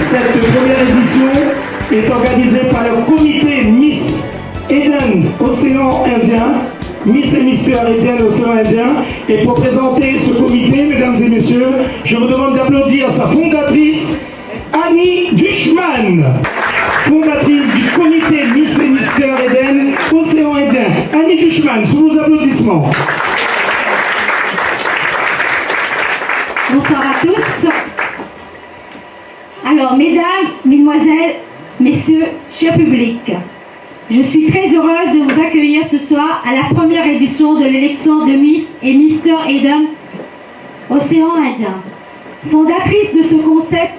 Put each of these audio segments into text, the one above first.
Cette première édition est organisée par le comité Miss Eden Océan Indien, Miss Hémisphère Eden Océan Indien. Et pour présenter ce comité, mesdames et messieurs, je vous demande d'applaudir sa fondatrice, Annie Duchman, fondatrice du comité Miss Hémisphère Eden Océan Indien. Annie Duchman, sous vos applaudissements. Bonsoir à tous. Alors, mesdames, mesdemoiselles, messieurs, cher public, je suis très heureuse de vous accueillir ce soir à la première édition de l'élection de Miss et Mister Eden Océan Indien. Fondatrice de ce concept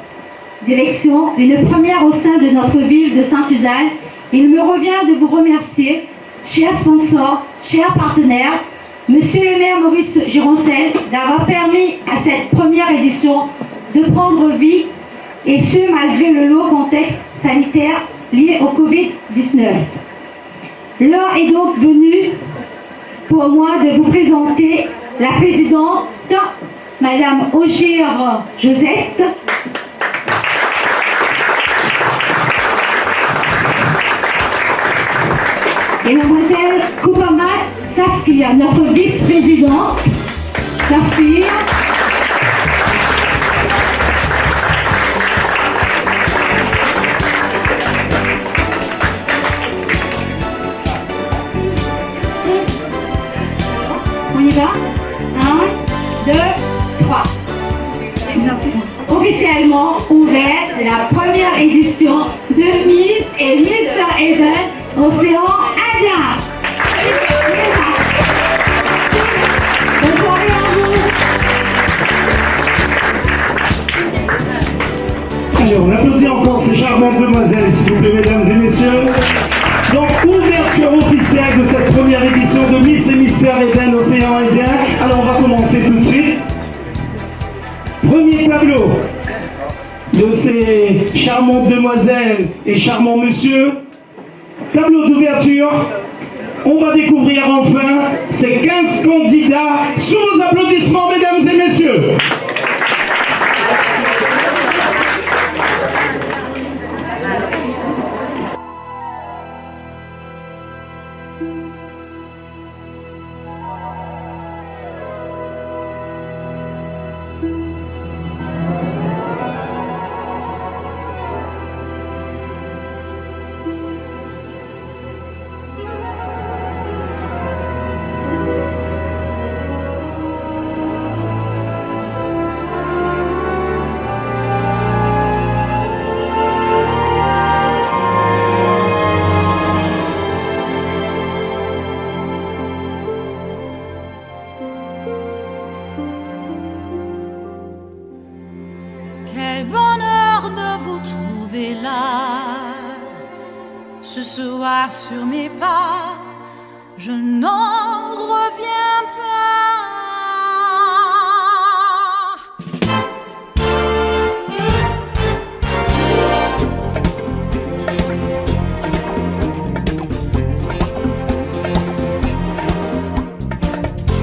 d'élection, une première au sein de notre ville de Sainte-Suzanne, il me revient de vous remercier, chers sponsors, chers partenaires, Monsieur le maire Maurice Gironcel, d'avoir permis à cette première édition de prendre vie, et ce malgré le lourd contexte sanitaire lié au Covid-19. L'heure est donc venue pour moi de vous présenter la présidente, Madame Ogire Josette, et Mademoiselle Koupama Safir, notre vice-présidente. Safir. On y va? 1, 2, 3. Officiellement ouvert la première édition de Miss et Mister Eden Océan Indien. Bonne soirée à vous. Alors, on applaudit encore ces charmantes demoiselles, s'il vous plaît, mesdames et messieurs. Donc, ouverture officielle de cette première édition de Miss et Mister Eden Océan Indien. Alors, on va commencer tout de suite. Premier tableau de ces charmantes demoiselles et charmants messieurs. Tableau d'ouverture. On va découvrir enfin ces 15 candidats sous vos applaudissements, mesdames et messieurs. Quel bonheur de vous trouver là, ce soir sur mes pas, je n'en reviens pas.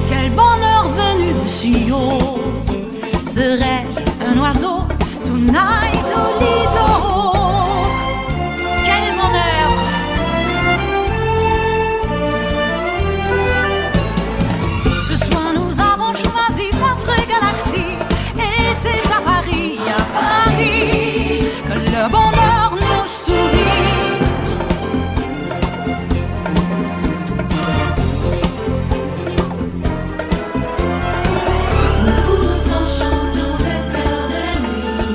Quel bonheur venu de si haut, serais-je un oiseau? Tonight, au lido, quel bonheur! Ce soir, nous avons choisi votre galaxie, et c'est à Paris, que le bonheur nous sourit. Nous vous enchantons le cœur de la nuit.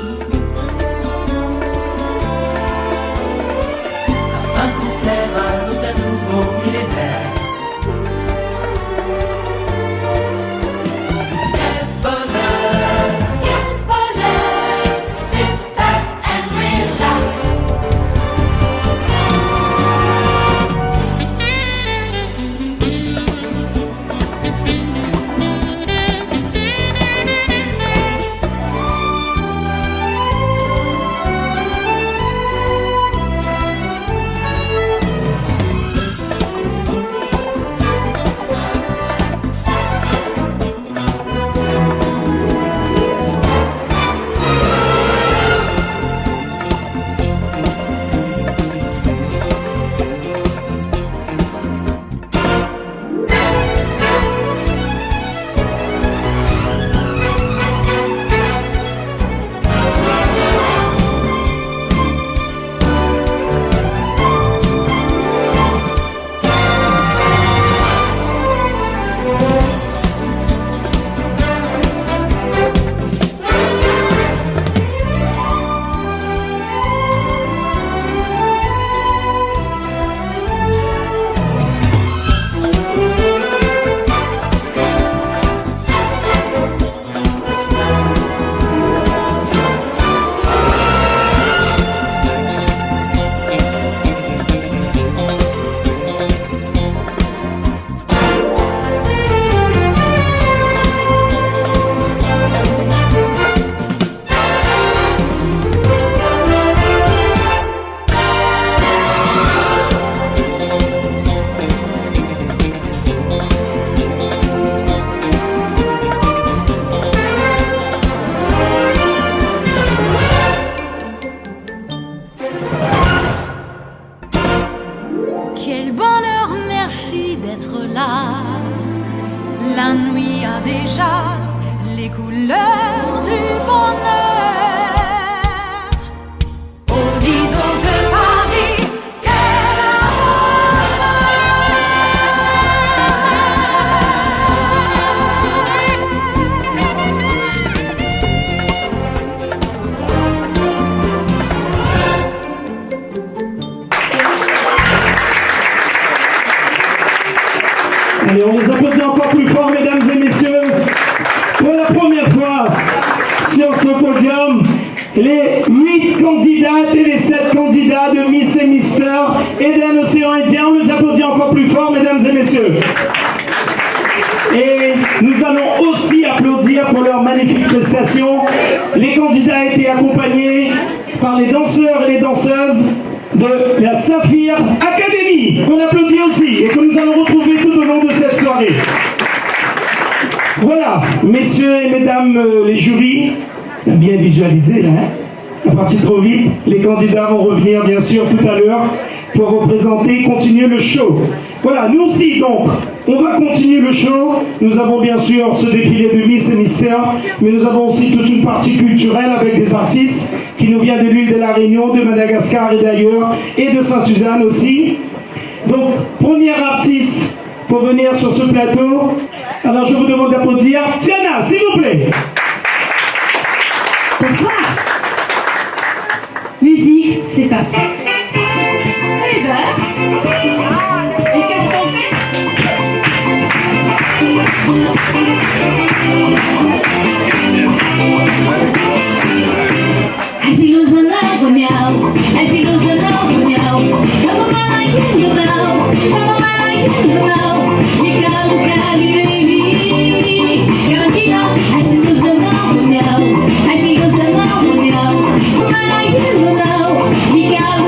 les couleurs du bonheur. Au Lido de Paris, quel Allez, on les applaudit encore plus fort, mesdames et messieurs. Pour la première fois sur ce podium, les 8 candidates et les 7 candidats de Miss et Mister Eden Océan Indien. On les applaudit encore plus fort, mesdames et messieurs. Et nous allons aussi applaudir pour leur magnifique prestation. Les candidats étaient accompagnés par les danseurs et les danseuses de la Saphir Academy, qu'on applaudit aussi et que nous allons retrouver tout au long de cette soirée. Voilà, messieurs et mesdames les jurys, bien visualisé là, hein? La partie trop vite, les candidats vont revenir bien sûr tout à l'heure pour représenter, continuer le show. Voilà, nous aussi donc, on va continuer le show. Nous avons bien sûr ce défilé de Miss et Mister, mais nous avons aussi toute une partie culturelle avec des artistes qui nous viennent de l'île de la Réunion, de Madagascar et d'ailleurs, et de Sainte-Suzanne aussi. Donc, première artiste pour venir sur ce plateau. Alors je vous demande d'applaudir Tiana, s'il vous plaît. Bonsoir. Musique, c'est parti. Eh ben, et qu'est-ce qu'on fait? I see those another meow. I see those another meow. Come on, I can you now. Come on, I can you now. You gotta baby. Cantina. I see those another meow. I see those another meow. Come on, I can you now. You gotta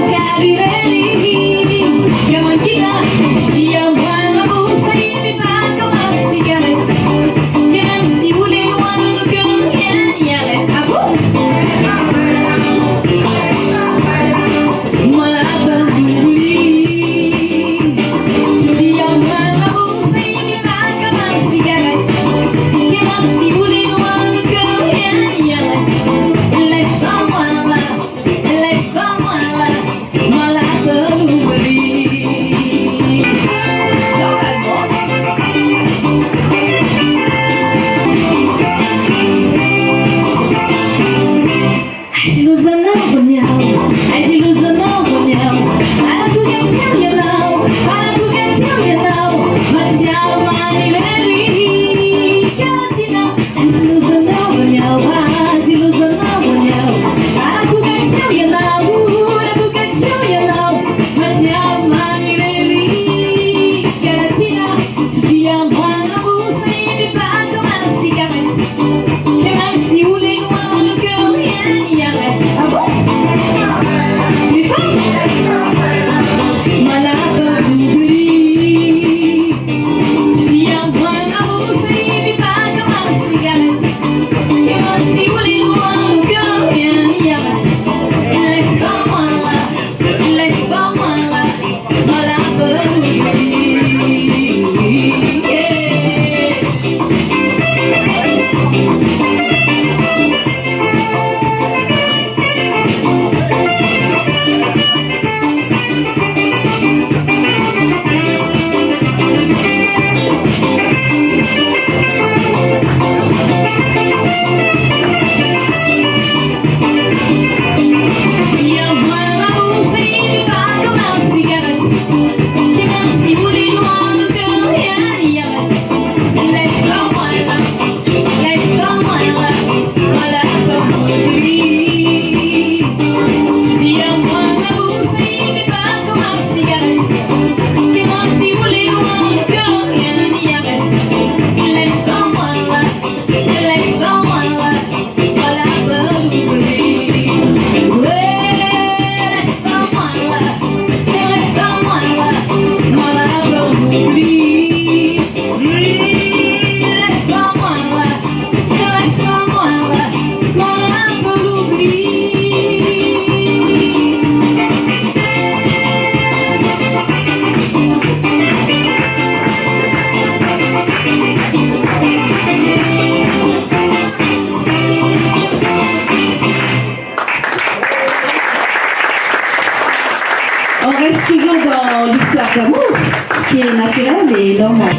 est naturel et normal.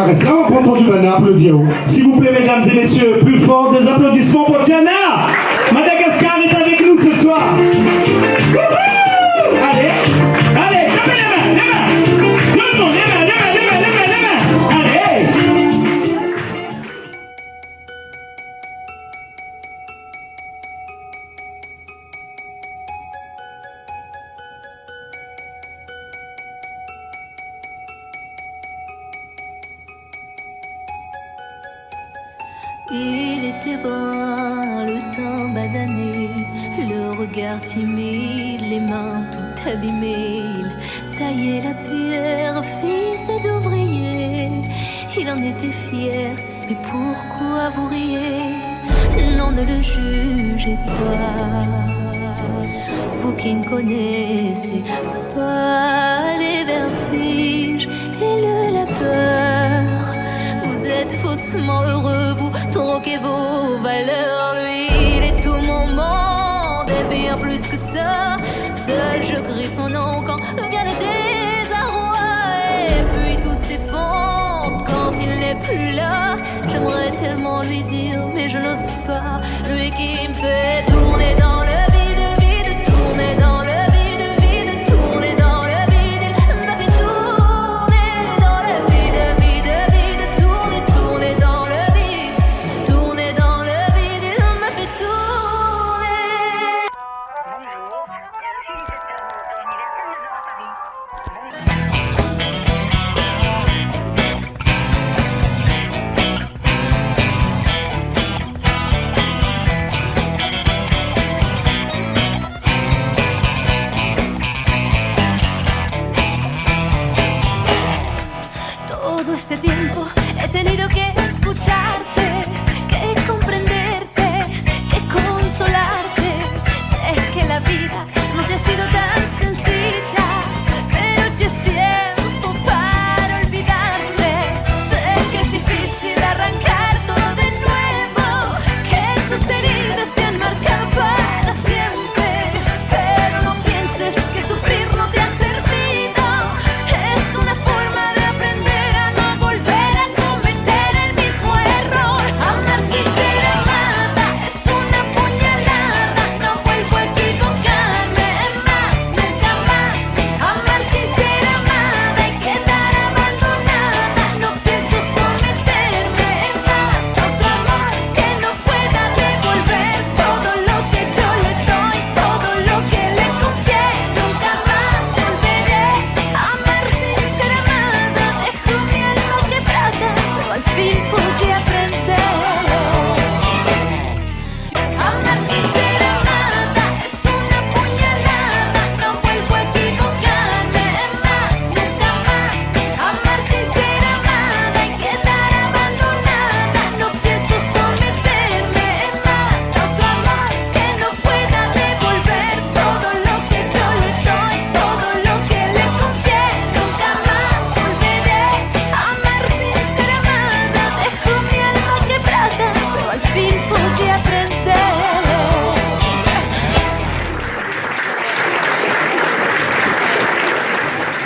Reste là, on prend ton du maintenant, applaudir. S'il vous plaît, mesdames et messieurs, plus fort des applaudissements pour Tiana. Madagascar est avec nous ce soir. Allez, allez, levez les mains, les mains. Tout le monde, les mains, les mains, les mains, les mains, les mains. Allez. Il était brun, le teint basané, le regard timide, les mains tout abîmées. Il taillait la pierre, fils d'ouvrier. Il en était fier, mais pourquoi vous riez? Non, ne le jugez pas. Vous qui ne connaissez pas les vertiges et la peur. Vous êtes faussement heureux, vous troquez vos valeurs. Lui, il est tout mon monde, et bien plus que ça. Seul je crie son nom quand vient le désarroi. Et puis tout s'effondre quand il n'est plus là. J'aimerais tellement lui dire, mais je n'ose pas. Lui qui me fait tourner dans le vide, vide, tourner dans le vide, vide, tourner dans le vide. Il m'a fait tourner dans le vide, vide, vide, tourner, tourner dans le vide, tourner dans le vide. Il m'a fait tourner. Bonjour, bien le félicitateur dans l'Universal 9h à Paris.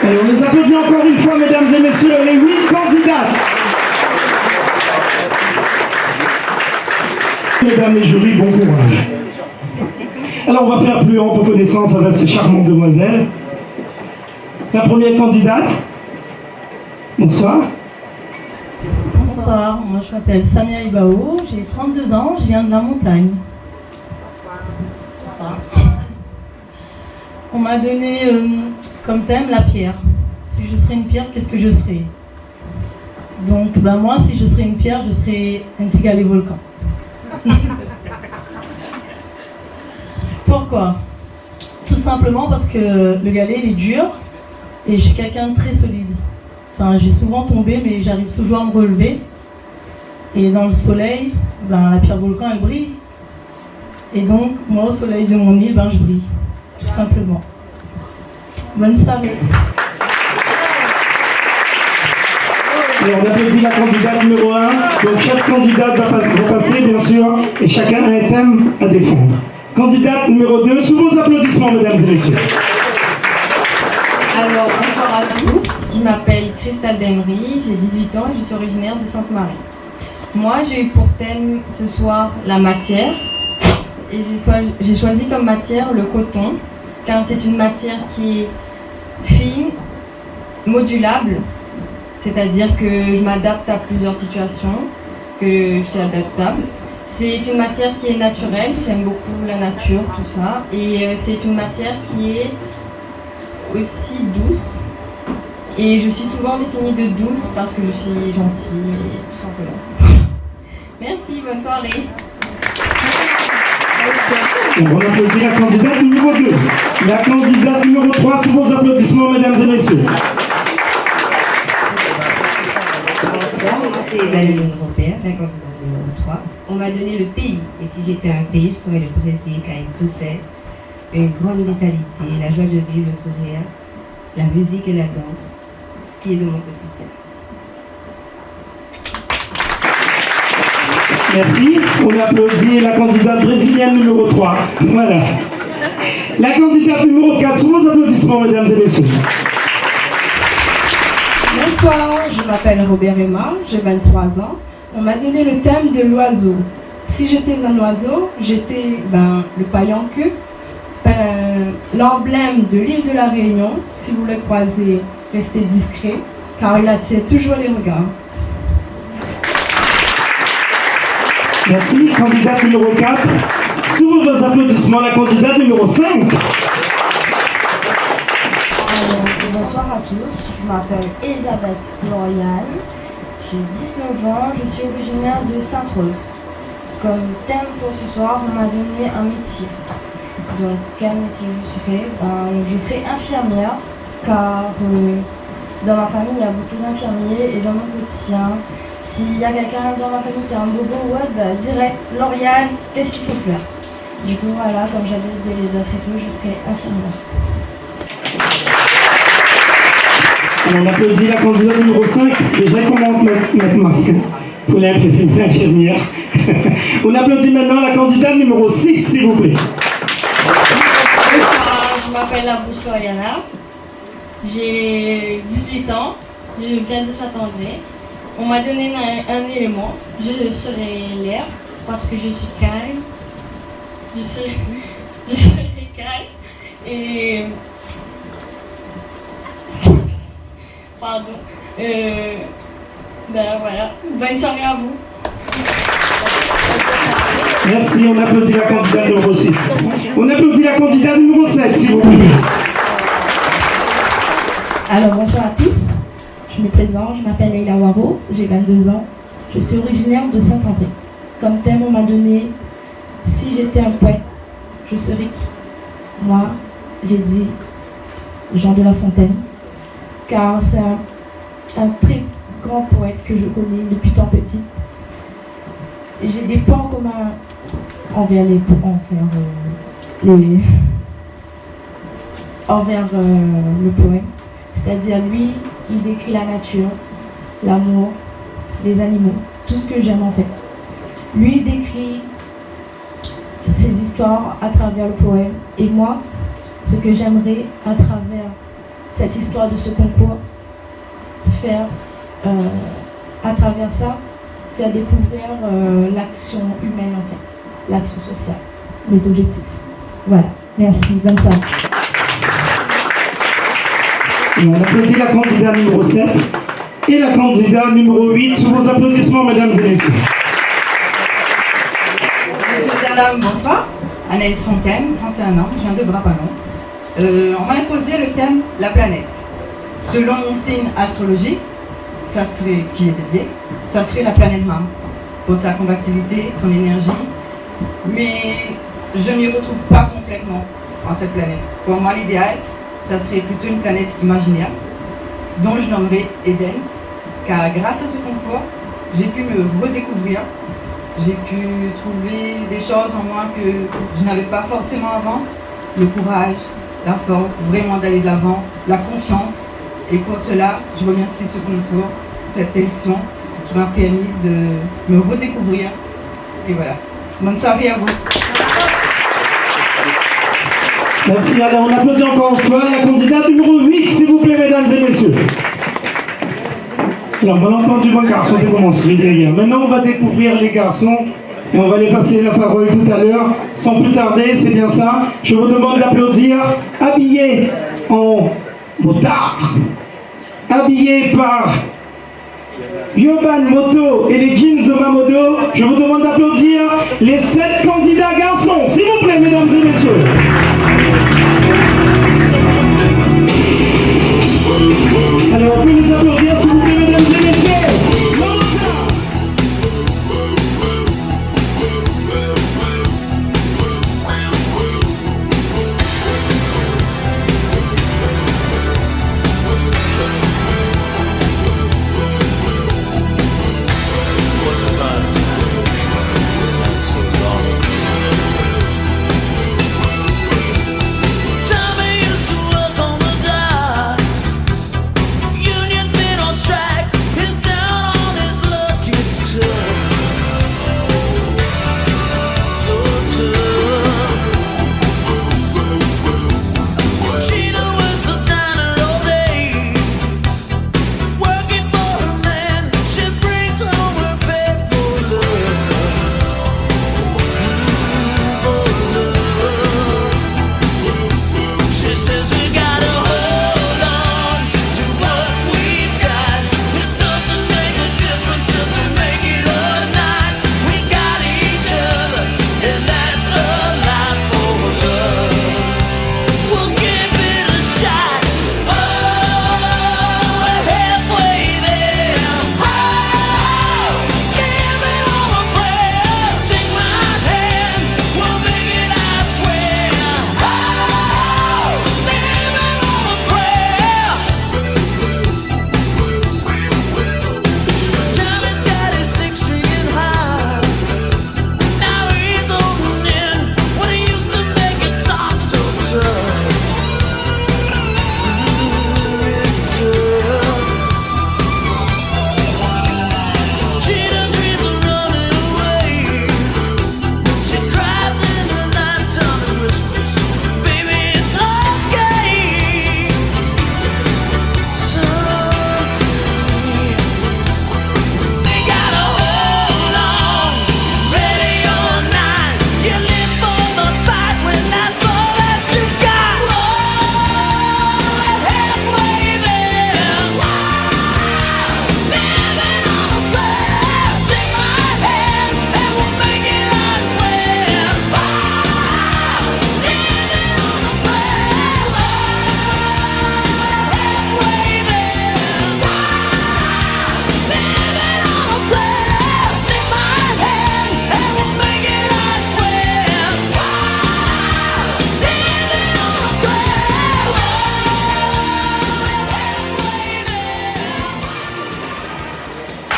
Alors, on les applaudit encore une fois, mesdames et messieurs, les 8 candidates. Mesdames et jurys, bon courage. Alors, on va faire plus ample connaissance avec ces charmantes demoiselles. La première candidate. Bonsoir. Bonsoir, moi je m'appelle Samia Ibao, j'ai 32 ans, je viens de la montagne. Bonsoir. On m'a donné comme thème la pierre. Si je serais une pierre, qu'est-ce que je serais? Donc moi, si je serais une pierre, je serais un tigale volcan. Pourquoi? Tout simplement parce que le galet il est dur et je suis quelqu'un de très solide. Enfin, j'ai souvent tombé, mais j'arrive toujours à me relever. Et dans le soleil, la pierre volcan, elle brille. Et donc, moi, au soleil de mon île, je brille. Tout simplement. Bonne soirée. Et on applaudit la candidate numéro 1. Donc, chaque candidate va passer, bien sûr, et chacun a un thème à défendre. Candidate numéro 2, sous vos applaudissements, mesdames et messieurs. Alors, bonsoir à tous, je m'appelle Christelle Demery, j'ai 18 ans et je suis originaire de Sainte-Marie. Moi, j'ai eu pour thème ce soir la matière et j'ai choisi comme matière le coton car c'est une matière qui est fine, modulable, c'est-à-dire que je m'adapte à plusieurs situations, que je suis adaptable. C'est une matière qui est naturelle, j'aime beaucoup la nature, tout ça, et c'est une matière qui est aussi douce. Et je suis souvent définie de douce parce que je suis gentille, tout simplement. Merci, bonne soirée. On applaudit la candidate numéro 2. La candidate numéro 3, sous vos applaudissements, mesdames et messieurs. Bonsoir, c'est Aline Robert, la candidate numéro 3. On m'a donné le pays, et si j'étais un pays, je serais le Brésil, car il possède une grande vitalité, la joie de vivre, le sourire, la musique et la danse, ce qui est de mon quotidien. Merci. On applaudit la candidate brésilienne numéro 3. Voilà. La candidate numéro 4, sous vos applaudissements, mesdames et messieurs. Bonsoir, je m'appelle Robert Emma, j'ai 23 ans. On m'a donné le thème de l'oiseau. Si j'étais un oiseau, j'étais le paillanqueux, l'emblème de l'île de la Réunion. Si vous le croisez, restez discret, car il attire toujours les regards. Merci. Candidate numéro 4. Sous vos applaudissements, la candidate numéro 5. Bonsoir à tous, je m'appelle Elisabeth L'Oréal, j'ai 19 ans, je suis originaire de Sainte-Rose. Comme thème pour ce soir, on m'a donné un métier. Donc quel métier je serai infirmière, car dans ma famille il y a beaucoup d'infirmiers et dans mon quotidien, s'il y a quelqu'un dans ma famille qui a un bobo ou autre, direct, L'Oréal, qu'est-ce qu'il faut faire? Du coup voilà, comme j'avais dit les très tôt, je serai infirmière. On applaudit la candidate numéro 5. Je recommande mettre masque pour l'infirmière. On applaudit maintenant la candidate numéro 6, s'il vous plaît. Bonsoir, je m'appelle Abouche Oriana. J'ai 18 ans. Je viens de Saint-André. On m'a donné un élément. Je serai l'air parce que je suis calme. Je serai calme. Et... Pardon. Voilà. Bonne soirée à vous. Merci, on applaudit la candidate numéro 6. On applaudit la candidate numéro 7, s'il vous plaît. Alors bonsoir à tous, je me présente, je m'appelle Leila Waro, j'ai 22 ans, je suis originaire de Saint-André. Comme thème, on m'a donné « Si j'étais un poète, je serais qui ?» Moi, j'ai dit Jean de La Fontaine, car c'est un très grand poète que je connais depuis tant petite. J'ai des points en commun envers le poème. C'est-à-dire, lui, il décrit la nature, l'amour, les animaux, tout ce que j'aime en fait. Lui, il décrit ses histoires à travers le poème. Et moi, ce que j'aimerais à travers cette histoire de ce concours, faire à travers ça, faire découvrir l'action humaine en fait, l'action sociale, mes objectifs. Voilà, merci, bonne soirée. On applaudit la candidate numéro 7 et la candidate numéro 8 sous vos applaudissements, mesdames et messieurs. Messieurs et dames, bonsoir. Anaïs Fontaine, 31 ans, je viens de Brapanon. On m'a imposé le thème la planète. Selon mon signe astrologique, ça serait, qui est bélier, ça serait la planète Mars, pour sa combativité, son énergie. Mais je ne m'y retrouve pas complètement en cette planète. Pour moi, l'idéal, ça serait plutôt une planète imaginaire, dont je nommerais Eden, car grâce à ce concours, j'ai pu me redécouvrir. J'ai pu trouver des choses en moi que je n'avais pas forcément avant. Le courage, la force, vraiment d'aller de l'avant, la confiance. Et pour cela, je remercie ce concours, cette élection qui m'a permis de me redécouvrir. Et voilà. Bonne soirée à vous. Merci. Alors, on applaudit encore une fois la candidate numéro 8, s'il vous plaît, mesdames et messieurs. Alors, on a entendu mon garçon de commencer derrière. Maintenant, on va découvrir les garçons et on va les passer la parole tout à l'heure. Sans plus tarder, c'est bien ça. Je vous demande d'applaudir, habillés en motard, habillés par Yoban Moto et les jeans de Mamodo. Je vous demande d'applaudir les 7 candidats garçons, s'il vous plaît, mesdames et messieurs. Alors, on peut les applaudir, s'il vous plaît, mesdames et messieurs.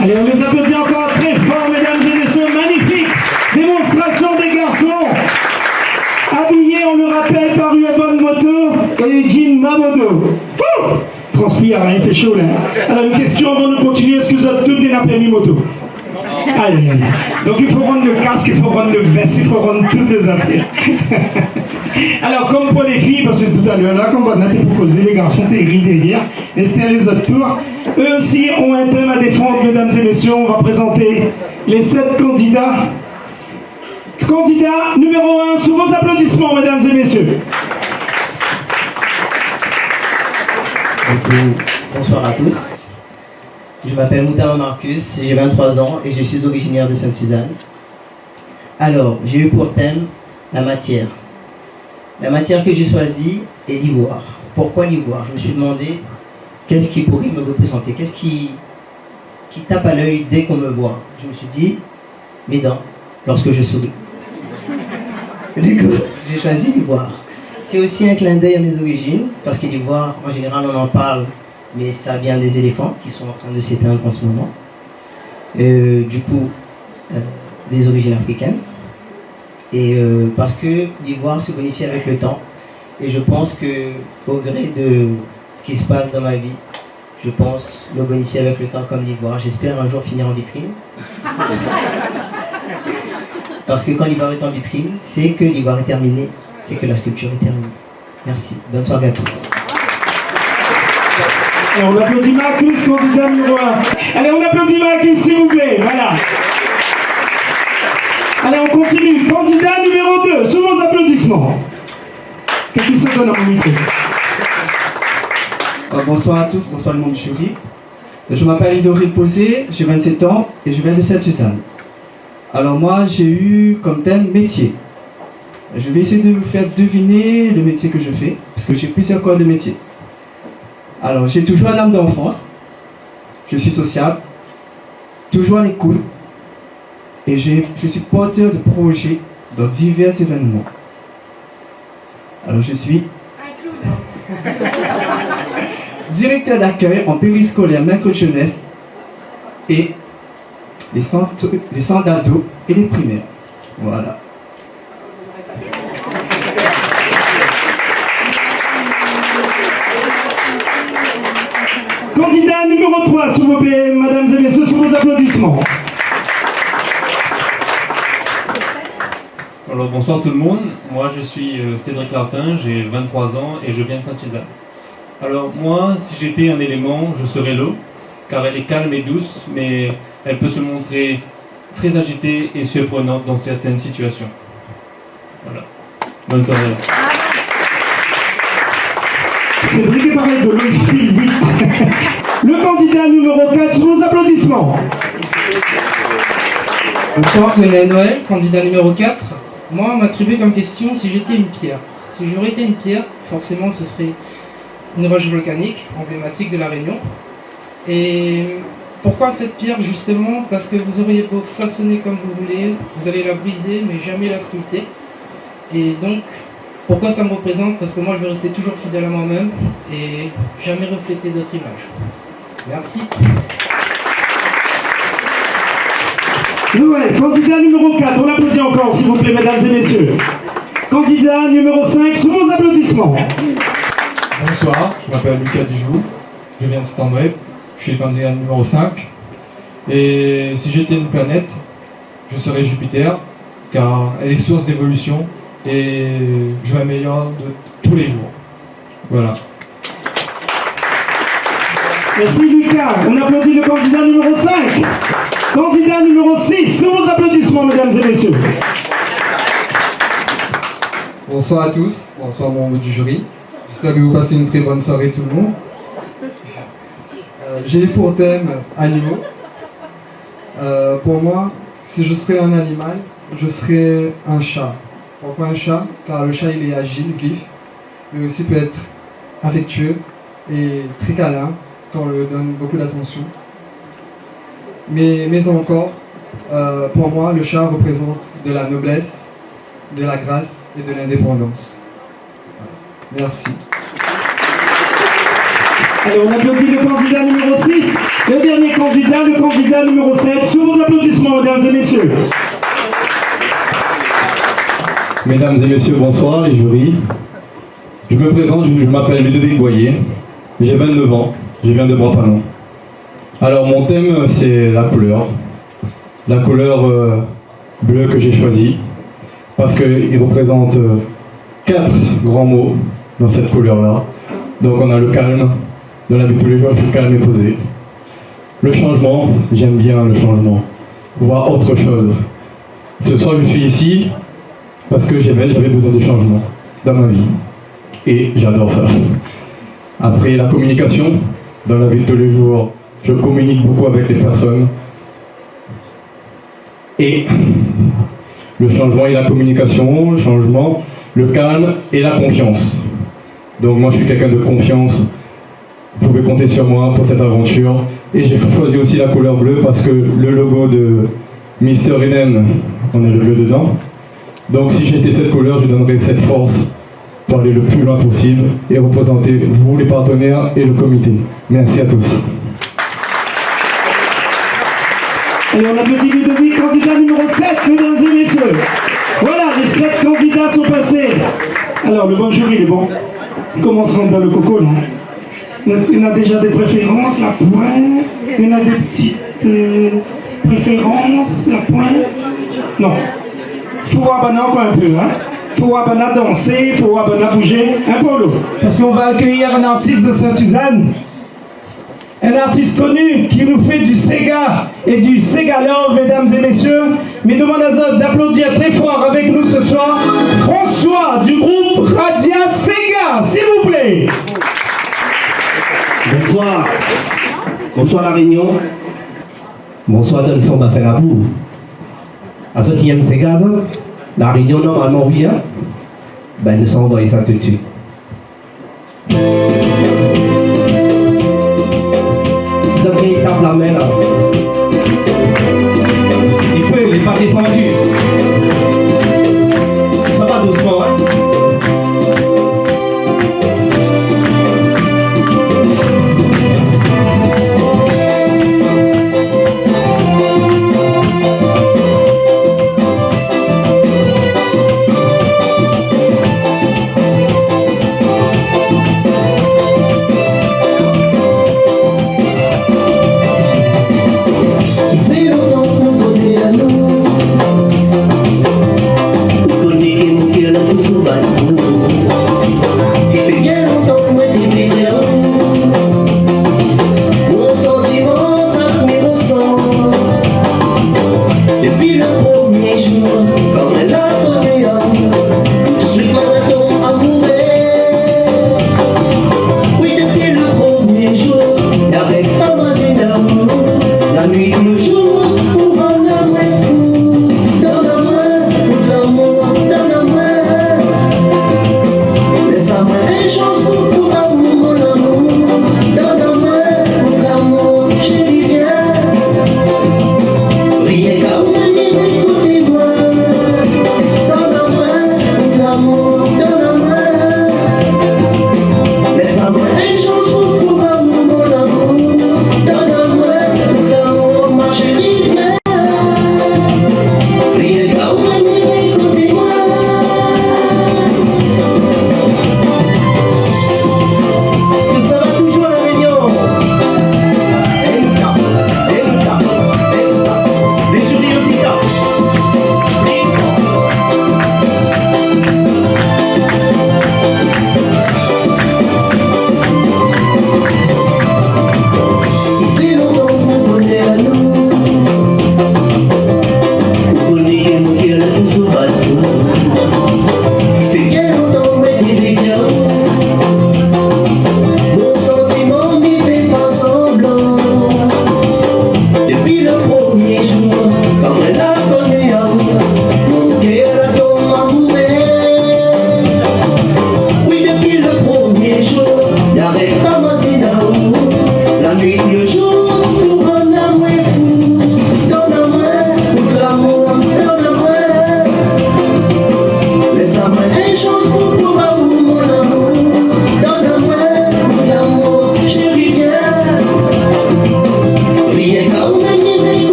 Allez, on les applaudit encore très fort, mesdames et messieurs. Magnifique démonstration des garçons. Habillés, on le rappelle, par Yoban Moto et les jeans Mamodo. Transpire, hein, il fait chaud là. Alors, une question avant de continuer. Est-ce que vous avez toutes des permis moto? Allez. Donc, il faut prendre le casque, il faut prendre le veste, il faut prendre toutes les affaires. Alors, comme pour les filles, parce que tout à l'heure, là, qu'on va noter pour causer, les garçons gris derrière, et c'était les autres tours. Eux aussi ont un thème à défendre, mesdames et messieurs. On va présenter les 7 candidats. Candidat numéro 1, sous vos applaudissements, mesdames et messieurs. Bonsoir à tous. Je m'appelle Moutama Marcus, j'ai 23 ans et je suis originaire de Sainte-Suzanne. Alors, j'ai eu pour thème la matière. La matière que j'ai choisie est l'ivoire. Pourquoi l'ivoire? Je me suis demandé qu'est-ce qui pourrait me représenter, qu'est-ce qui tape à l'œil dès qu'on me voit. Je me suis dit, mes dents, lorsque je souris. Du coup, j'ai choisi l'ivoire. C'est aussi un clin d'œil à mes origines, parce que l'ivoire, en général, on en parle, mais ça vient des éléphants qui sont en train de s'éteindre en ce moment. Du coup, des origines africaines. Et parce que l'ivoire se bonifie avec le temps. Et je pense que, au gré de ce qui se passe dans ma vie, je pense me bonifier avec le temps comme l'ivoire. J'espère un jour finir en vitrine. Parce que quand l'ivoire est en vitrine, c'est que l'ivoire est terminé, c'est que la sculpture est terminée. Merci. Bonne soirée à tous. Et on applaudit Marcus, candidat numéro 1. Allez, on applaudit Marcus, s'il vous plaît. Voilà. Allez, on continue. Candidat numéro 2, sous vos applaudissements. Quelques secondes à mon micro. Bonsoir à tous, bonsoir le monde du jury. Je m'appelle Idoril Posé, j'ai 27 ans et je viens de Sainte-Suzanne. Alors moi, j'ai eu comme thème métier. Je vais essayer de vous faire deviner le métier que je fais, parce que j'ai plusieurs corps de métier. Alors, j'ai toujours un âme d'enfance, je suis sociable, toujours à l'écoute, et je suis porteur de projets dans divers événements. Alors, je suis directeur d'accueil en périscolaire mercredi jeunesse et les centres d'ados et les primaires. Voilà. Candidat numéro 3, s'il vous plaît, mesdames et messieurs, sous vos applaudissements. Alors bonsoir tout le monde, moi je suis Cédric Martin, j'ai 23 ans et je viens de Sainte-Suzanne. Alors moi, si j'étais un élément, je serais l'eau, car elle est calme et douce, mais elle peut se montrer très agitée et surprenante dans certaines situations. Voilà. Bonne soirée. Cédric est pareil de l'eau, il file vite. Le candidat numéro 4, sous vos applaudissements. Bonsoir, René Noël, candidat numéro 4. Moi, on m'a attribué comme question si j'étais une pierre. Si j'aurais été une pierre, forcément ce serait une roche volcanique, emblématique de La Réunion. Et pourquoi cette pierre justement? Parce que vous auriez beau façonner comme vous voulez, vous allez la briser mais jamais la sculpter. Et donc, pourquoi ça me représente? Parce que moi je vais rester toujours fidèle à moi-même et jamais refléter d'autres images. Merci. Noël, candidat numéro 4, on applaudit encore s'il vous plaît mesdames et messieurs. Candidat numéro 5, sous vos applaudissements. Bonsoir, je m'appelle Lucas Dijoux, je viens de Saint-André, je suis le candidat numéro 5. Et si j'étais une planète, je serais Jupiter, car elle est source d'évolution et je m'améliore de tous les jours. Voilà. Merci Lucas, on applaudit le candidat numéro 5. Candidat numéro 6, sous vos applaudissements mesdames et messieurs. Bonsoir à tous, bonsoir membres du jury. J'espère que vous passez une très bonne soirée tout le monde. J'ai pour thème animaux. Pour moi, si je serais un animal, je serais un chat. Pourquoi un chat? Car le chat il est agile, vif, mais aussi peut être affectueux et très câlin quand on lui donne beaucoup d'attention. Mais encore, pour moi, le chat représente de la noblesse, de la grâce et de l'indépendance. Merci. Allez, on applaudit le candidat numéro 6. Le dernier candidat, le candidat numéro 7. Sous vos applaudissements, mesdames et messieurs. Mesdames et messieurs, bonsoir les jurys. Je me présente, je m'appelle Ludovic Boyer. J'ai 29 ans, je viens de Bras-Panon. Alors mon thème c'est la couleur. La couleur bleue que j'ai choisie. Parce qu'il représente 4 grands mots. dans cette couleur-là. Donc on a le calme. Dans la vie de tous les jours, je suis calme et posé. Le changement, j'aime bien le changement. Voir autre chose. Ce soir, je suis ici parce que j'avais besoin de changement dans ma vie. Et j'adore ça. Après, la communication. Dans la vie de tous les jours, je communique beaucoup avec les personnes. Et le changement et la communication, le changement, le calme et la confiance. Donc moi, je suis quelqu'un de confiance. Vous pouvez compter sur moi pour cette aventure. Et j'ai choisi aussi la couleur bleue parce que le logo de Mister Eden, on a le bleu dedans. Donc si j'étais cette couleur, je donnerais cette force pour aller le plus loin possible et représenter vous, les partenaires et le comité. Merci à tous. Et on applaudit Ludovic, candidat numéro 7, mesdames et messieurs. Voilà, les 7 candidats sont passés. Alors, le bon jury, il est bon. Commençons dans le coco, non? Il y en a déjà des préférences, la pointe. Il y en a des petites préférences, la pointe. Non. Il faut voir Bana encore un peu, hein. Il faut voir Bana danser, il faut voir Bana bouger. Un peu, parce qu'on va accueillir un artiste de Sainte-Suzanne. Un artiste connu qui nous fait du Sega et du Sega Love, mesdames et messieurs. Mais demande à Zod d'applaudir très fort avec nous ce soir François du groupe Radia Sega, s'il vous plaît. Bonsoir. Bonsoir La Réunion. Bonsoir dans le fond bassin à vous. À ce qui aime ces gaz, La Réunion normalement oui, hein? Ben nous sommes envoyés ça tout de suite. C'est qui tape la main là. Et puis il n'est pas défendu. Ça va doucement, hein? Pero no puedo ver a luz.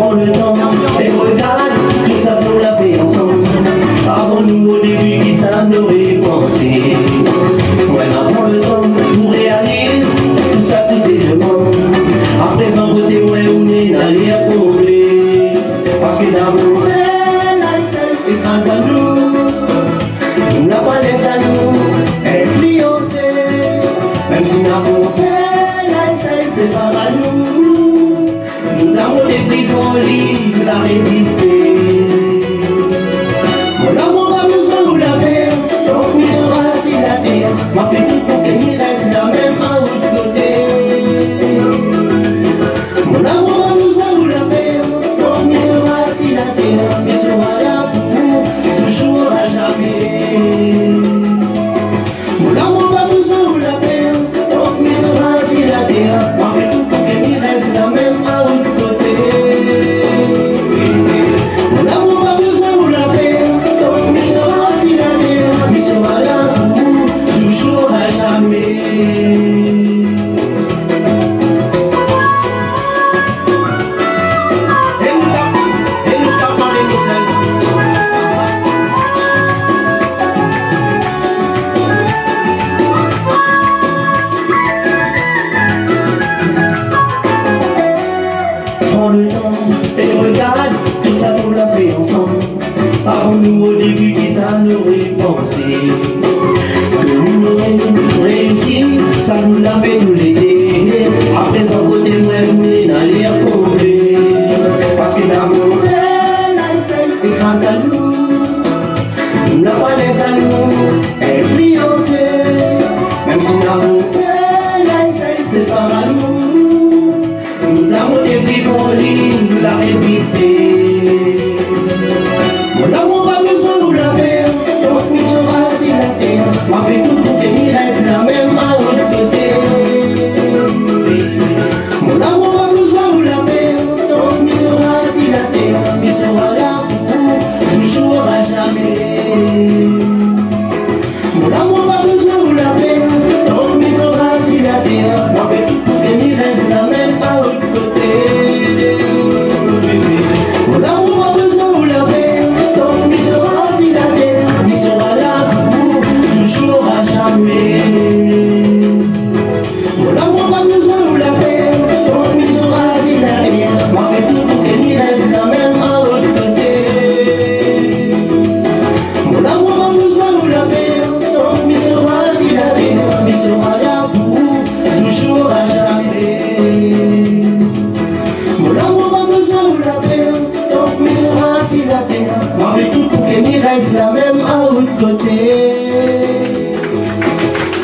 Prends le temps et regarde, tout ça nous l'a fait ensemble. Avant-nous au début qui ça n'aurait pensé. Maintenant prends le temps pour réaliser tout ça tout est devant. À présent côté moi on est allé à combler. Parce que d'amour écrase à nous. Nous la pas laisse à nous influencer. Même si l'amour c'est pas à nous. Nous l'avons des prisons libres à résister. Mon amour va nous en nous la paix. Donc nous sera si la terre m'a fait tout pour qu'il reste la même à l'autre côté. Mon amour va nous en nous la paix. Donc nous sera si la terre mais sera là pour nous toujours à jamais. Mon amour va nous en nous la paix. Donc nous sera si la terre m'a fait tout pour qu'il reste la même à l'autre côté. Mon amour va nous en nous la paix. Donc nous sera si la terre mais sera là pour nous toujours à jamais. Prends le temps et regarde, tout ça nous l'a fait ensemble. Avant-nous au début qui ça n'aurait pensé. Que nous n'aurions réussi, ça nous l'a fait tout l'été. À présent côté moi vous n'allez à combler. Parce que l'amour écrase à nous. Nous la pas laisse à nous influencer. Même si l'amour c'est pas à nous. Nous l'avons des prisons libres à résister. Mon amour va nous en nous la paix. Donc nous sera si la terre m'a fait tout pour qu'il reste la même à l'autre côté. Mon amour va nous en nous la paix. Donc nous sera si la terre mais sera là pour toujours à jamais. Mon amour va nous en nous la paix. Donc nous sera si la terre m'a fait tout pour qu'il reste la même à l'autre côté. Mon amour va nous en nous la paix. Donc nous sera si la terre mais sera là pour toujours à jamais. Mon amour va nous en nous la paix. Donc nous sera si la terre m'a fait tout pour qu'il reste la même à l'autre côté. Mon amour va nous en nous la paix. Donc nous sera si la terre mais sera là pour toujours à jamais. Mon amour va nous en nous la paix. Donc nous sera si la terre m'a fait tout pour qu'il reste la même à l'autre côté.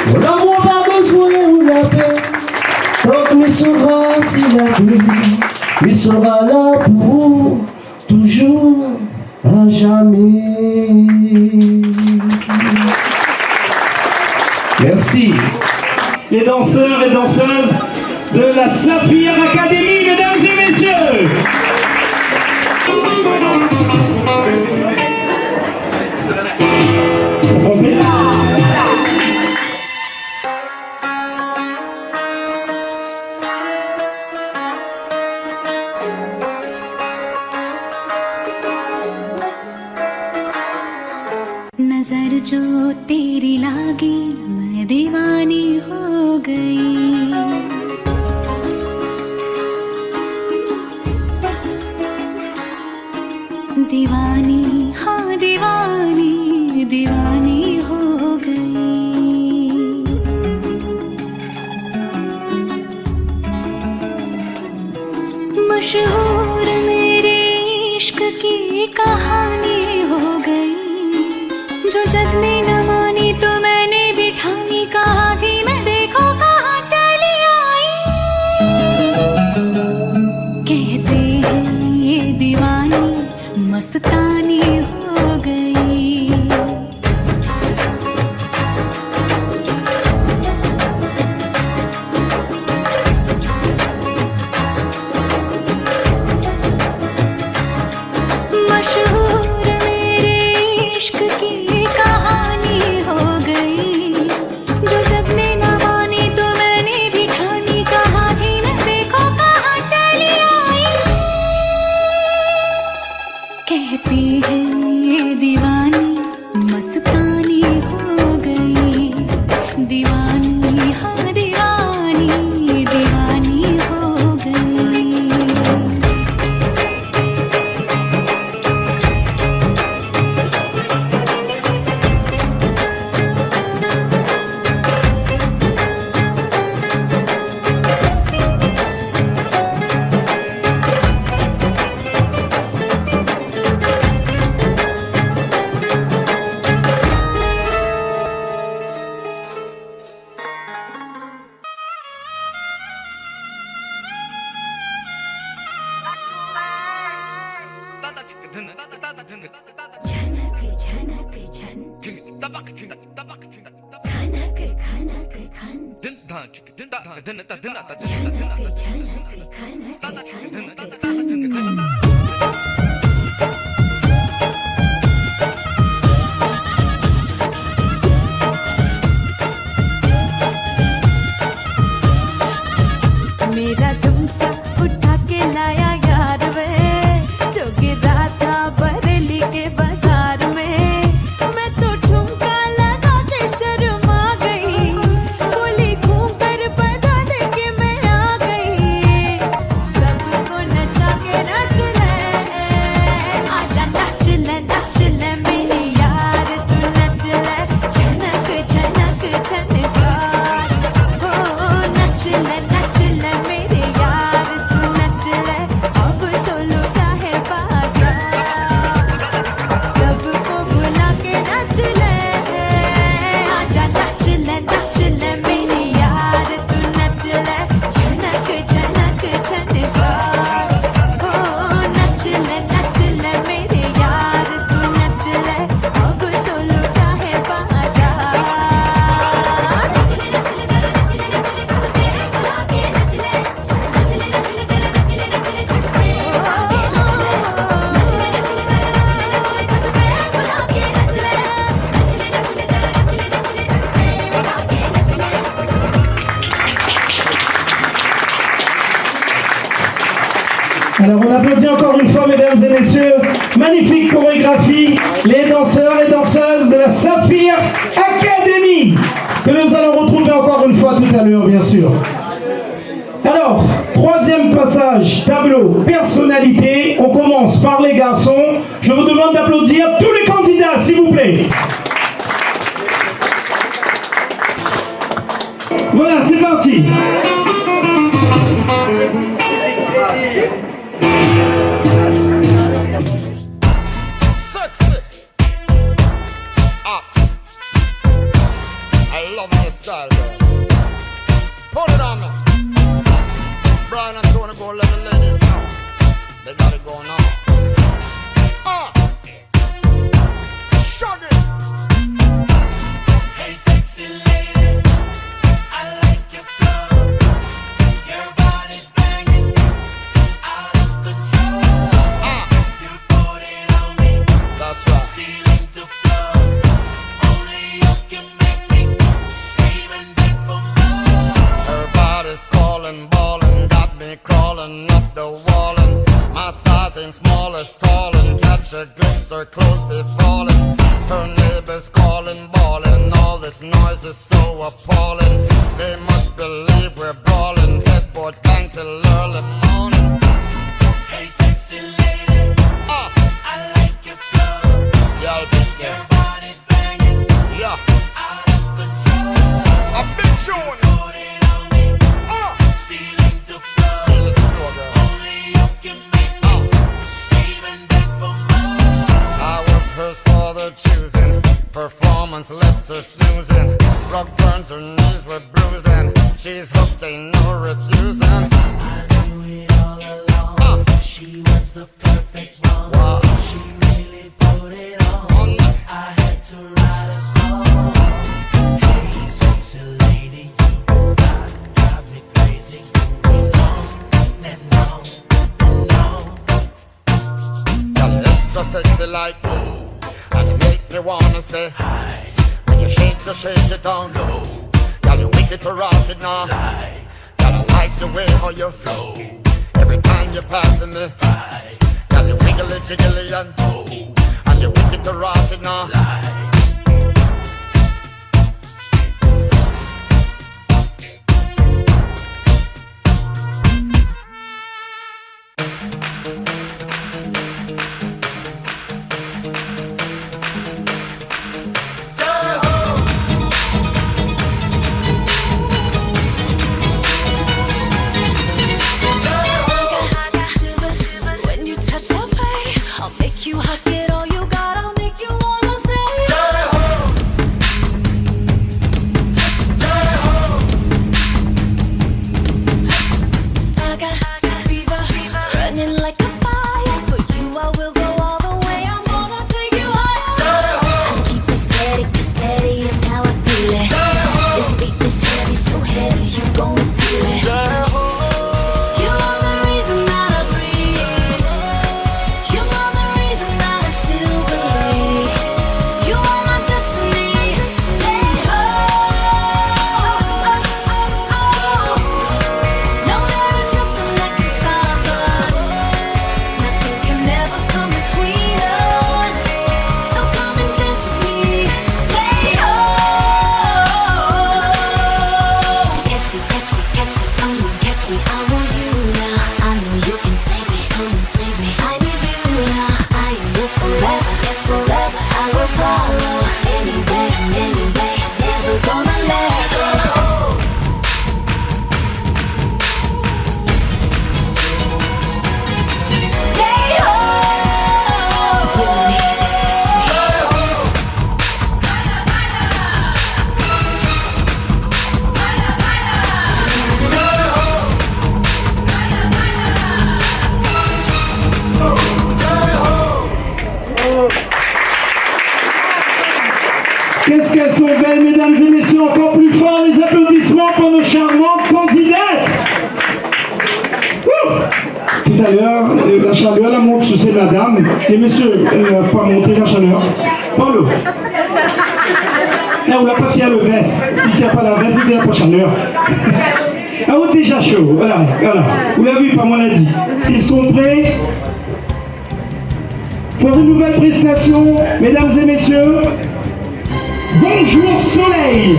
Mon amour va besoin de la paix. Donc nous sera si la terre mais sera là pour toujours à jamais. Merci. Les danseurs et danseuses de la Saphir Academy, mesdames et messieurs. नजर जो तेरी लागी मैं दीवानी हो गई। दीवानी हाँ दीवानी दीवानी हो गई। मशहूर मेरे इश्क की कहानी हो गई। जो जग ने न मानी तो मैंने भी ठानी। कहा थी मैं देखो कहाँ चली आई। कहते हैं ये दीवानी मस्तानी हो गई। मशहूर मेरे इश्क की कहानी मेरा झुमका उठा के लाया यार वे जो गिरा था बरेली के बाजार में मैं तो झुमका लगा के शर्मा गई बोली घूम कर बजा दे के मैं आ गई सबको नचा के नाच ले आजा नाच ले मेरी यार तू नच ले झनक झनक झनकार हो नच ले मेरे यार तू नच ले अब तो लुटा है बाजार सबको बुला के नच ले आजा नच ले मेरे यार तू नच ले झनक झनक झनकार हो नच ले मेरे यार तू नच ले अब तो लुटा है बाजार Alors on applaudit encore une fois, mesdames et messieurs, magnifique chorégraphie, les danseurs et danseuses de la Saphir Academy, que nous allons retrouver encore une fois tout à l'heure, bien sûr. Alors, troisième passage, tableau, personnalité, on commence par les garçons. Je vous demande d'applaudir tous les candidats, s'il vous plaît. Voilà, c'est parti. Sexy, hot. I love my style, girl. Put it on me. Brian and Tony, go let the ladies know. They got it going on. Shug it. Hey, sexy lady, I like your flow. Your body's banging, out of control. You put it on me. That's right. Ceiling to floor. Only you can make me scream and beg for more. Her body's calling, ballin', got me crawling up the wall. And my size ain't small or stalling. Catch a glimpse, her clothes be falling. Her neighbors calling, bawling. All this noise is so appalling. They must believe we're brawling. Headboard bang till early morning. Hey, sexy lady, I like your flow. Yeah, your body's banging, yeah, out of control. A big tune. Put it on me. Ceiling to floor. Ceiling to floor, girl. Only you can make me scream and beg for more. I was hers for the choosing. Performance left her snoozing. Rug burns, her knees were bruised, and she's hooked, ain't no refusing. I knew it all along. She was the perfect one. Wow. She really put it on. I had to write a song. Hey, sexy lady, you drive me crazy. Moving on and on and on. You're extra sexy like ooh, and you make me wanna say hi. When you shake it down low. Girl, you wicked to rot it now. Girl, I like the way how you flow. Every time you're passing me by. Girl, you wiggly jiggly and oh, and you wicked to rot it now. Like a fire, for you I will go all the way. I'm gonna follow anyway, anyway, never gonna let go. J-Ho, with me, it's just me. Qu'est-ce qu'elles sont belles, mesdames et messieurs, encore plus fort les applaudissements pour nos charmantes candidates. Ouh. Tout à l'heure, la chaleur, la monte sous ces madames. Les messieurs, pas monter la chaleur. Paulo. Là, on n'a pas tiré le veste. Si tu n'as pas la veste, il n'y a pas chaleur. Ah, vous êtes déjà chaud. Voilà, voilà. Vous l'avez vu, pas moi l'a dit. Ils sont prêts pour une nouvelle prestation, mesdames et messieurs. Bonjour Soleil.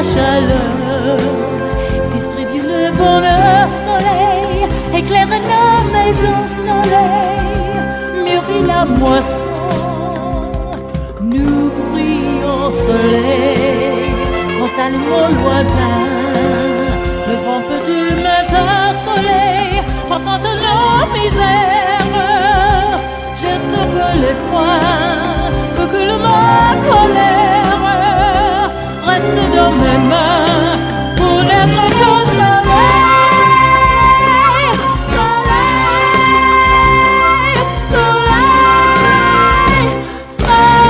chaleur, distribue le bonheur, soleil, éclaire nos maisons, soleil, mûrit la moisson, nous brillons, soleil, on s'allume au lointain, le grand feu du matin, soleil, pensant à nos misères, je serai les poings, pour que le ma colère reste dans mes mains pour n'être que soleil, soleil, soleil, soleil.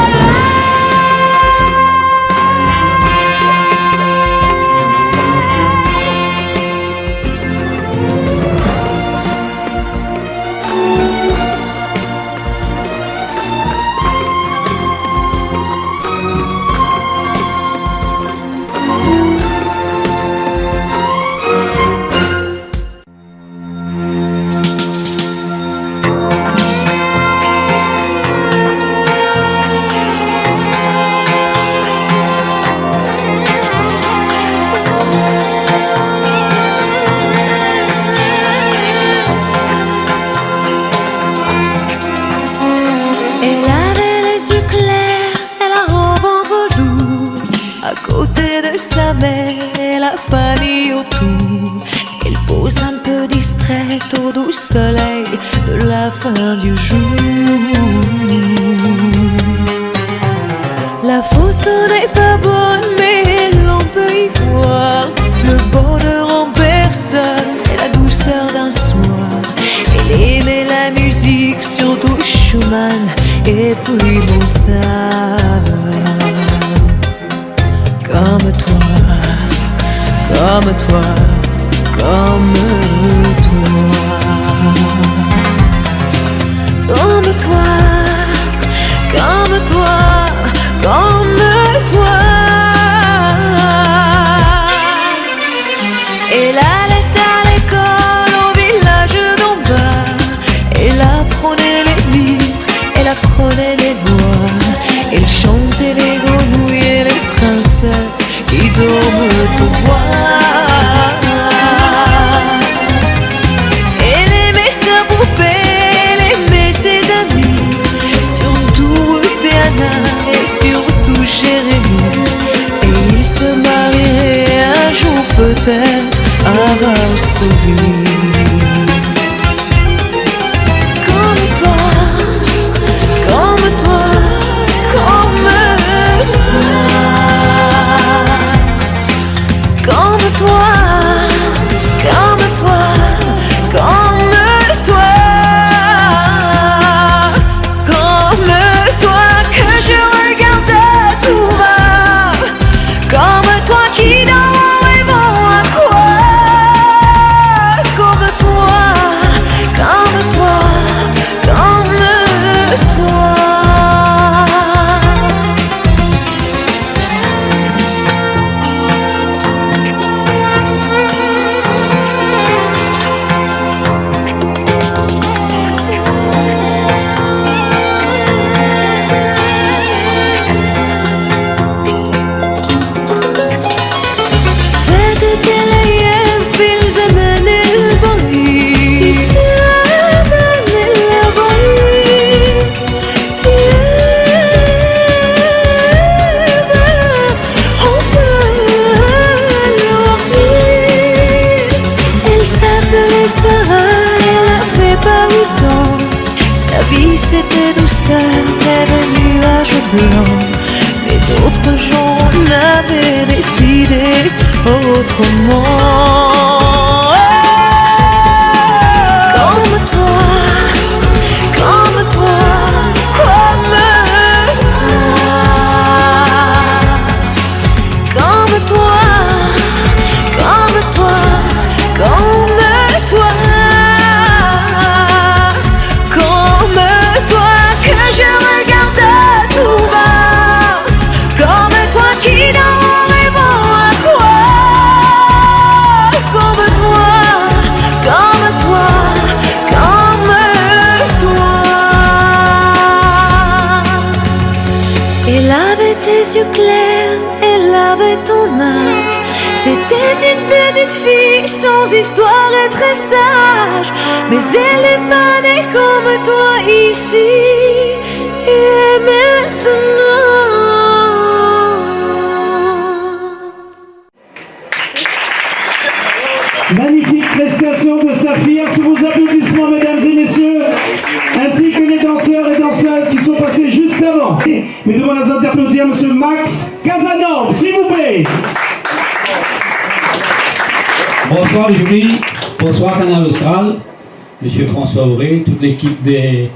jamais la famille autour. Elle pose un peu distraite au doux soleil de la fin du jour. La photo n'est pas bonne, mais l'on peut y voir le bonheur en personne et la douceur d'un soir. Elle aimait la musique, surtout Schumann et puis Mozart. Comme toi, comme toi, comme toi, comme toi, comme toi, comme toi. Elle allait à l'école au village d'en bas. Elle apprenait les livres, elle apprenait les bois. Elle chantait les grenouilles et les princesses qui dorment au bois. Elle aimait sa poupée, elle aimait ses amis, surtout Diana et surtout Jérémie. Et ils se marieraient un jour peut-être à Varsovie. Comme toi, comme toi, comme toi, comme toi, comme toi, comme toi, comme toi que je regardais tout bas, comme toi qui dans mon rêvant à quoi, comme toi, comme toi, comme toi. C'était douceur, des nuages blancs. Mais d'autres gens n'avaient décidé autrement. Comme toi, comme toi, comme toi, comme toi, comme toi, comme toi. Je regardais tout bas, comme toi qui dans mon rêvant à quoi, comme toi, comme toi, comme toi. Elle avait tes yeux clairs, elle avait ton âge. C'était une petite fille sans histoire et très sage. Mais elle est pas née comme toi ici. Et maintenant. Magnifique prestation de Saphir sous vos applaudissements, mesdames et messieurs, ainsi que les danseurs et danseuses qui sont passés juste avant. Mais devant les d'applaudir monsieur Max Casanov, s'il vous plaît. Bonsoir les jurys, bonsoir Canal Austral, monsieur François Auré, toute l'équipe des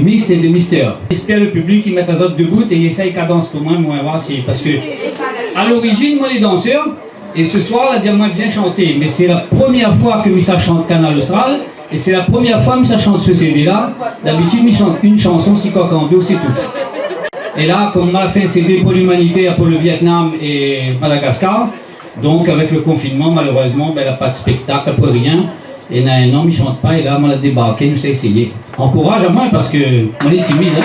Miss et des Mystères. J'espère le public qui met un autres debout et il essaye cadence pour moi, voir si. Parce que à l'origine, moi les danseurs, et ce soir, la dire moi viens chanter, mais c'est la première fois que Missa chante Canal Austral, et c'est la première fois que Missa chante ce CD-là. D'habitude, Missa chante une chanson, 6 coques en deux, c'est tout. Et là, comme on a fait un CD pour l'humanitaire pour le Vietnam et Madagascar, donc avec le confinement, malheureusement, ben, elle n'a pas de spectacle, elle n'a rien. Et il y a un homme, il ne chante pas, et là, on a débarqué, nous a essayé. Encourage à moi parce que on est timide. Hein.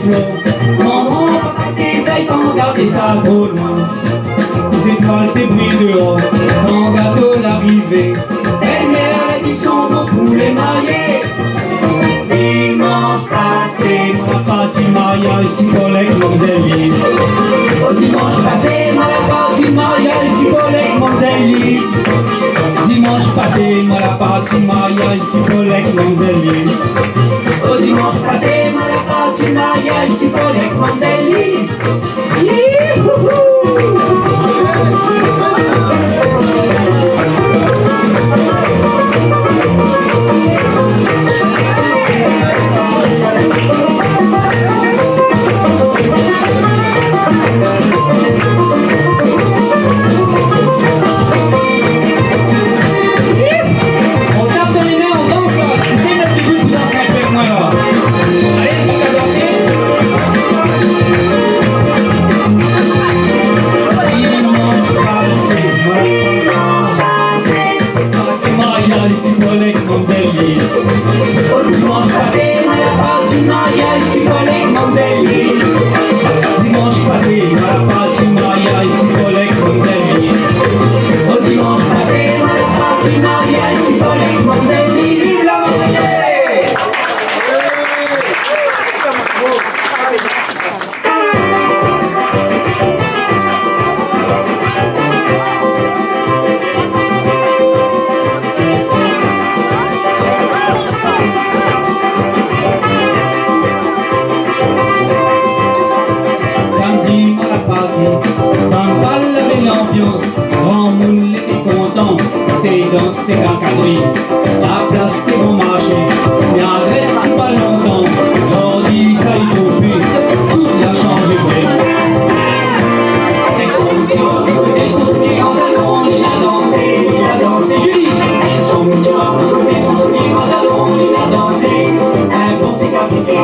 flot. Maman, papa, tes ailes, pas garder ça trop loin. Les étoiles tes bruits dehors, quand gâteau l'arrivée. Belle-mère, elle dit son beau poulet marié. Dimanche passé, moi parti mariage du collègue Mamzelle. Au dimanche passé, moi la partie mariage du collègue Mamzelle. Dimanche passé, moi la partie mariage du collègue Mamzelle. Au dimanche passé, moi la partie mariage du collègue Mamzelle. On tape dans les mains, on danse. C'est notre début, vous dansez avec moi là. Allez, tu vas danser. Dimanche passé, parti mariage du collègue Mamzelle. Au dimanche passé, la partie mariage du collègue Mamzelle. Dimanche passé, la partie mariage du collègue Mamzelle. Au dimanche passé, la partie mariage du collègue Mamzelle. Vive la mariée! Samedi, moi la partie, dans balle avec l'ambiance, grand moule était content, t'es dans ses encadrés, la place t'es bon marché, mais arrête si pas longtemps, aujourd'hui ça y coupé, tout a changé vrai. Avec son petit robe et son soulier en talon, il a dansé, Julie. Son petit robe et son soulier en talon, il a dansé, un bon c'est capiqué.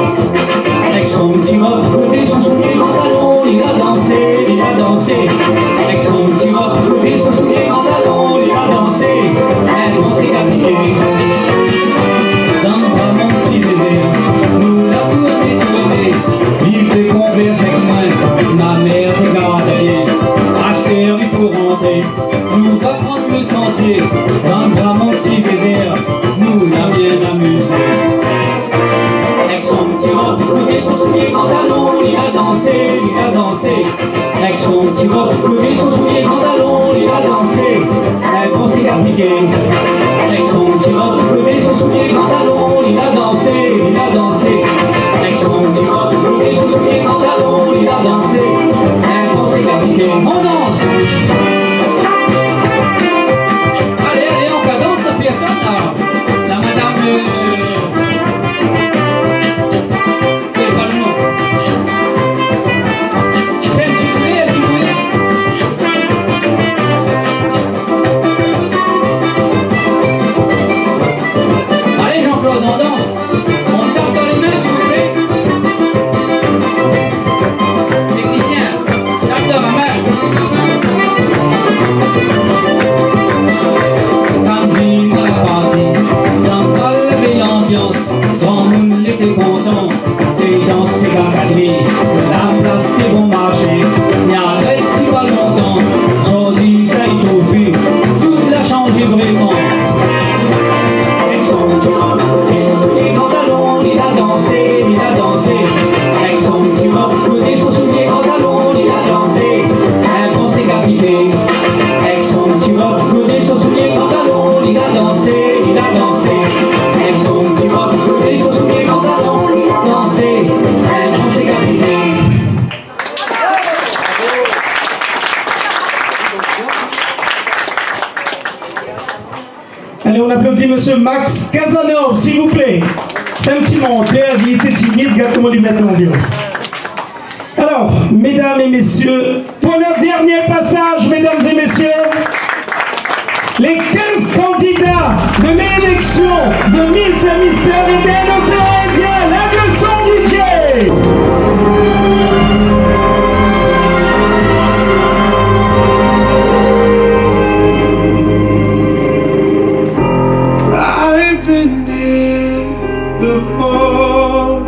Avec son petit robe et son soulier en talon, il a dansé, avec son petit robe et son soulier en talon, il a dansé, un bon c'est capiqué. Dans mon petit zézé, nous la tournée, vive des converses avec moi, ma mère est gardée, à cette heure il faut rentrer, nous va prendre le sentier, dans mon petit zézé, nous l'a bien amusé. Avec son petit robe et son soulier en talon, il a dansé, avec son petit robe et son soulier en talon, il a dansé, un bon c'est appliqué. Avec son petit robe et son soulier en talon, il a dansé, avec son petit robe et son soulier en talon, il a dansé, un bon c'est appliqué. On danse. Allez, on cadence cette personne là. La madame allez Jean-Claude, on danse. On tape dans les mains s'il vous plaît. Technicien, tape dans la main. Samedi, dans la partie, dans pas lever l'ambiance, grand monde était content, et dans ses garderies, la place c'est bon marché, mais arrête si pas longtemps, aujourd'hui ça y tombé, tout l'a changé vraiment. Avec son petit robe et son soulier en talon, il a dansé, avec son petit robe et son soulier en talon, il a dansé, un bon c'est capité. Avec son petit robe et son soulier en talon, il a dansé, avec son petit robe et son soulier en talon, il a dansé, un bon c'est capité. Allez, on applaudit Monsieur Max Casanov, s'il vous plaît. C'est un petit menteur, il était timide, regarde comment lui mettre l'ambiance. Alors, mesdames et messieurs, pour le dernier passage, mesdames et messieurs, les 15 candidats de l'élection de Miss et Mister Eden Océan Indien, lève le son DJ. I've been here before.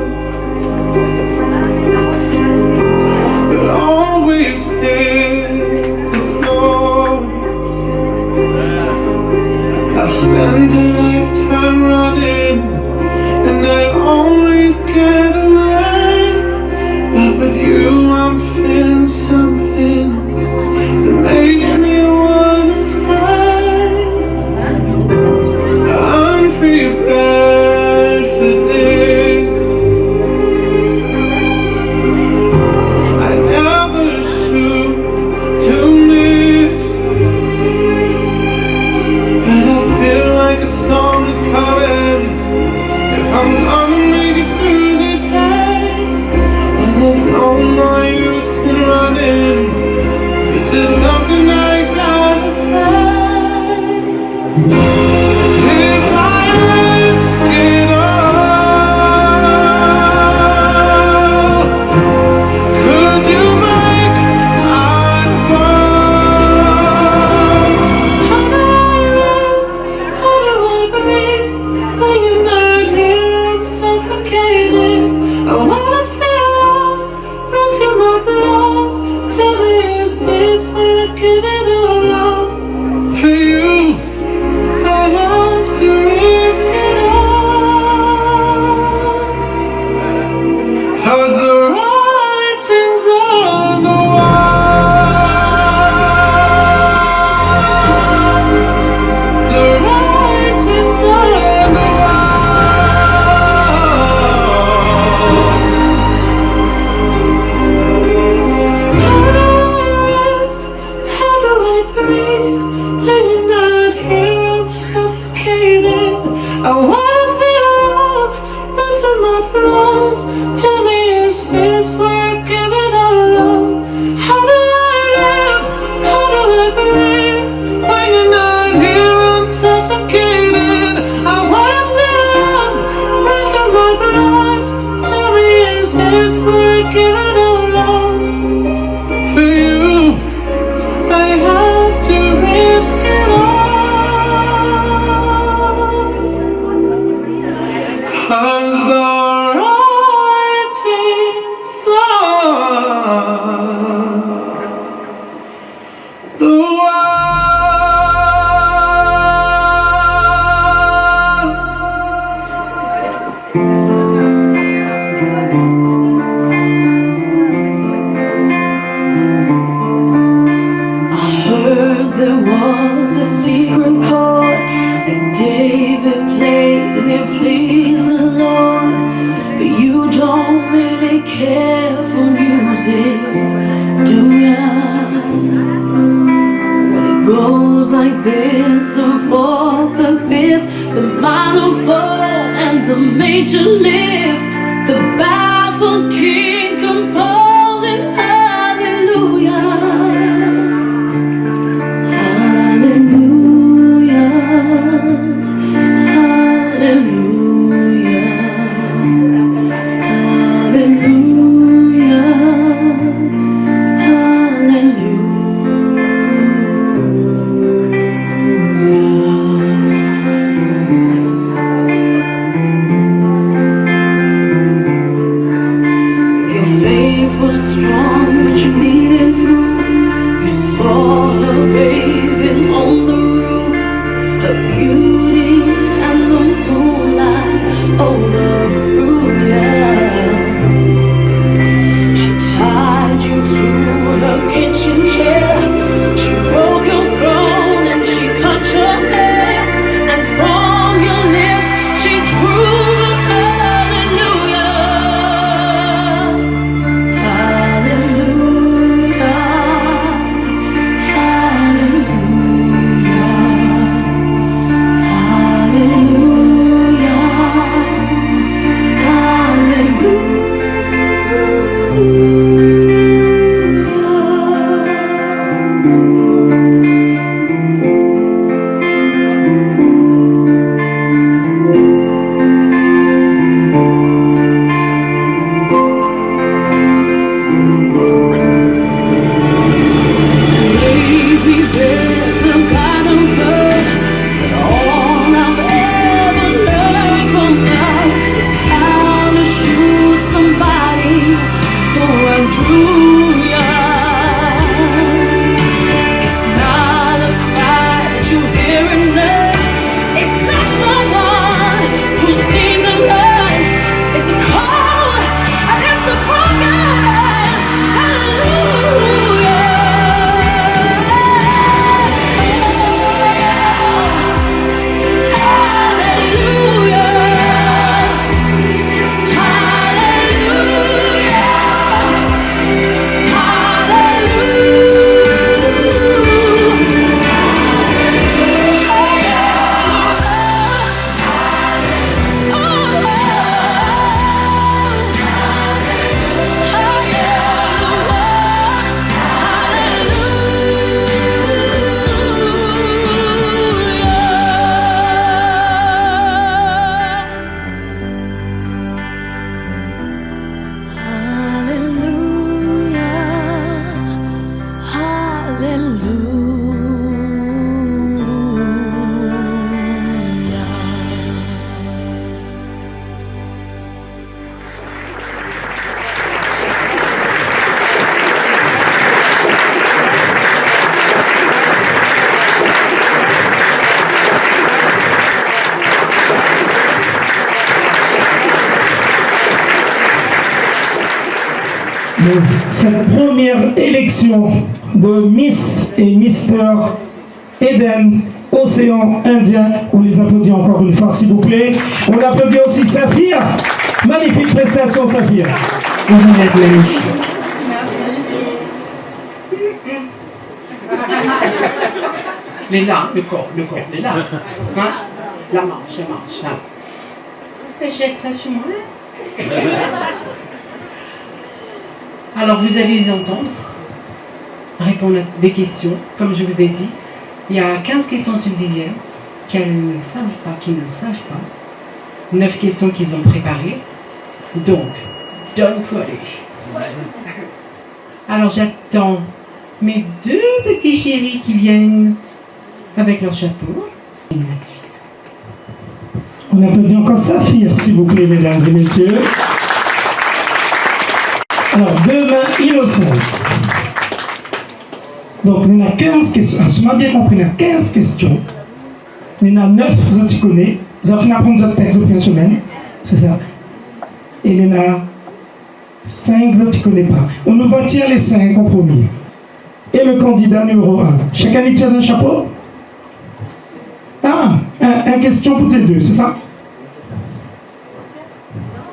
knows it, do ya? When it goes like this, the fourth, the fifth, the minor fall and the major lift, the baffled king composing hallelujah, hallelujah, hallelujah, hallelujah, Your faith was strong, but you needed proof. You saw her bathing on the roof, her beauty and the moonlight overthrew ya. She tied you to her kitchen chair. She broke your throne and she cut your hair. And from your lips she drew the hallelujah. Hallelujah. Hallelujah. Maybe there's a kind of love, but all I've ever learned from love is how to shoot somebody who undrew ya. It's not a cry that you hear enough. It's not someone who's seen the light. It's a call and it's a broken hallelujah. Cette première élection de Miss et Mister Eden, Océan Indien, on les applaudit encore une fois s'il vous plaît. On applaudit aussi Saphir. Magnifique prestation Saphir. Vous êtes magnifique. Les là, le corps, les là. Hein? La manche, là. Et jette ça sur moi. Alors vous allez les entendre répondre à des questions, comme je vous ai dit. Il y a 15 questions subsidiaires qu'elles ne savent pas, qu'ils ne savent pas. 9 questions qu'ils ont préparées. Donc, don't ready. Alors j'attends mes deux petits chéris qui viennent avec leur chapeau. Et la suite. On applaudit encore Saphir s'il vous plaît mesdames et messieurs. Alors, deux mains innocentes. Donc, il y en a 15 questions. Si je bien compris, il y a 15 questions. Il y en a 9, vous en connaissez. Vous allez apprendre votre texte une semaine. C'est ça. Et il y en a 5, vous ne connaissez pas. On nous va tirer les 5 en premier. Et le candidat numéro 1. Chacun y tire d'un chapeau. Ah, une question pour les deux, c'est ça?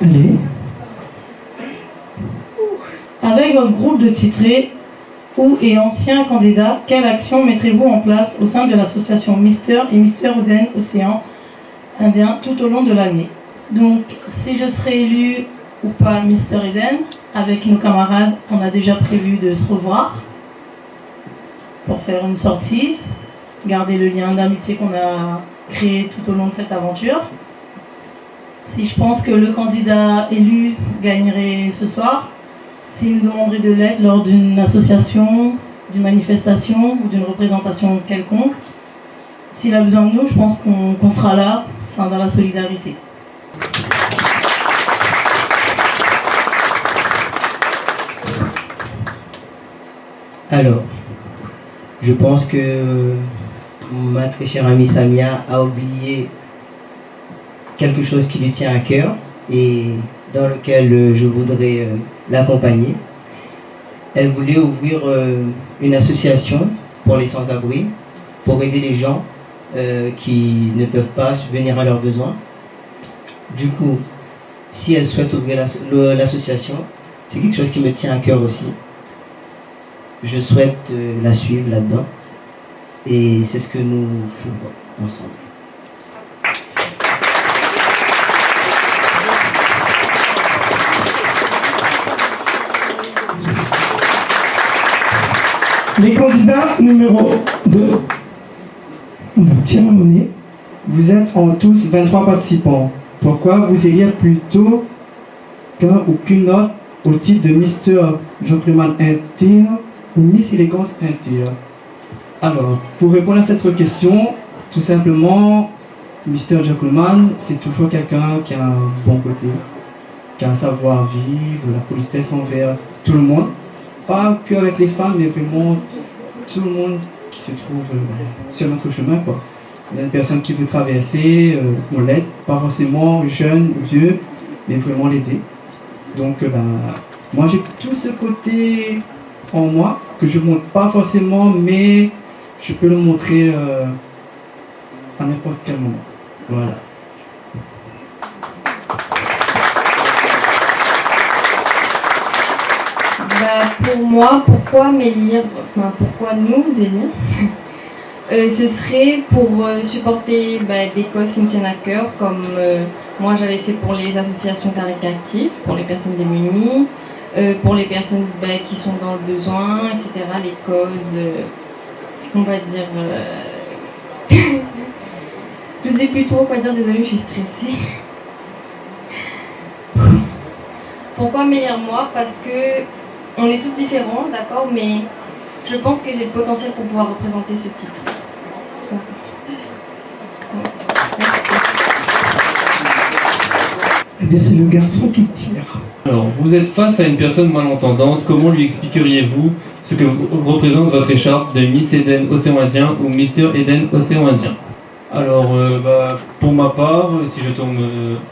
Allez. Avec votre groupe de titrés ou et anciens candidats, quelle action mettrez-vous en place au sein de l'association Mister et Mister Eden Océan Indien tout au long de l'année? Donc, si je serai élu ou pas Mister Eden, avec nos camarades, on a déjà prévu de se revoir pour faire une sortie, garder le lien d'amitié qu'on a créé tout au long de cette aventure. Si je pense que le candidat élu gagnerait ce soir, s'il nous demanderait de l'aide lors d'une association, d'une manifestation ou d'une représentation quelconque, s'il a besoin de nous, je pense qu'on sera là, dans la solidarité. Alors, je pense que ma très chère amie Samia a oublié quelque chose qui lui tient à cœur et dans lequel je voudrais l'accompagner. Elle voulait ouvrir une association pour les sans-abri, pour aider les gens qui ne peuvent pas subvenir à leurs besoins. Du coup, si elle souhaite ouvrir l'association, c'est quelque chose qui me tient à cœur aussi. Je souhaite la suivre là-dedans et c'est ce que nous ferons ensemble. Les candidats numéro 2. Tiens ma monnaie. Vous êtes en tous 23 participants. Pourquoi vous iriez plutôt qu'un ou qu'une autre au titre de Mister Gentleman Inter ou Miss Élégance Inter? Alors, pour répondre à cette question, tout simplement, Mister Gentleman, c'est toujours quelqu'un qui a un bon côté, qui a un savoir-vivre, la politesse envers tout le monde. Pas que avec les femmes, mais vraiment tout le monde qui se trouve sur notre chemin, quoi. Il y a une personne qui veut traverser, on l'aide, pas forcément jeune ou vieux, mais vraiment l'aider. Donc, moi j'ai tout ce côté en moi que je ne montre pas forcément, mais je peux le montrer à n'importe quel moment. Voilà. Pour moi, pourquoi m'élire, enfin pourquoi nous élire ce serait pour supporter des causes qui me tiennent à cœur, comme moi j'avais fait pour les associations caritatives, pour les personnes démunies, pour les personnes qui sont dans le besoin, etc. Les causes, on va dire... je sais plus trop quoi dire, désolée, je suis stressée. Pourquoi m'élire moi? Parce que on est tous différents, d'accord, mais je pense que j'ai le potentiel pour pouvoir représenter ce titre. C'est le garçon qui tire. Alors, vous êtes face à une personne malentendante. Comment lui expliqueriez-vous ce que représente votre écharpe de Miss Eden Océan Indien ou Mister Eden Océan Indien? Alors, pour ma part, si je tombe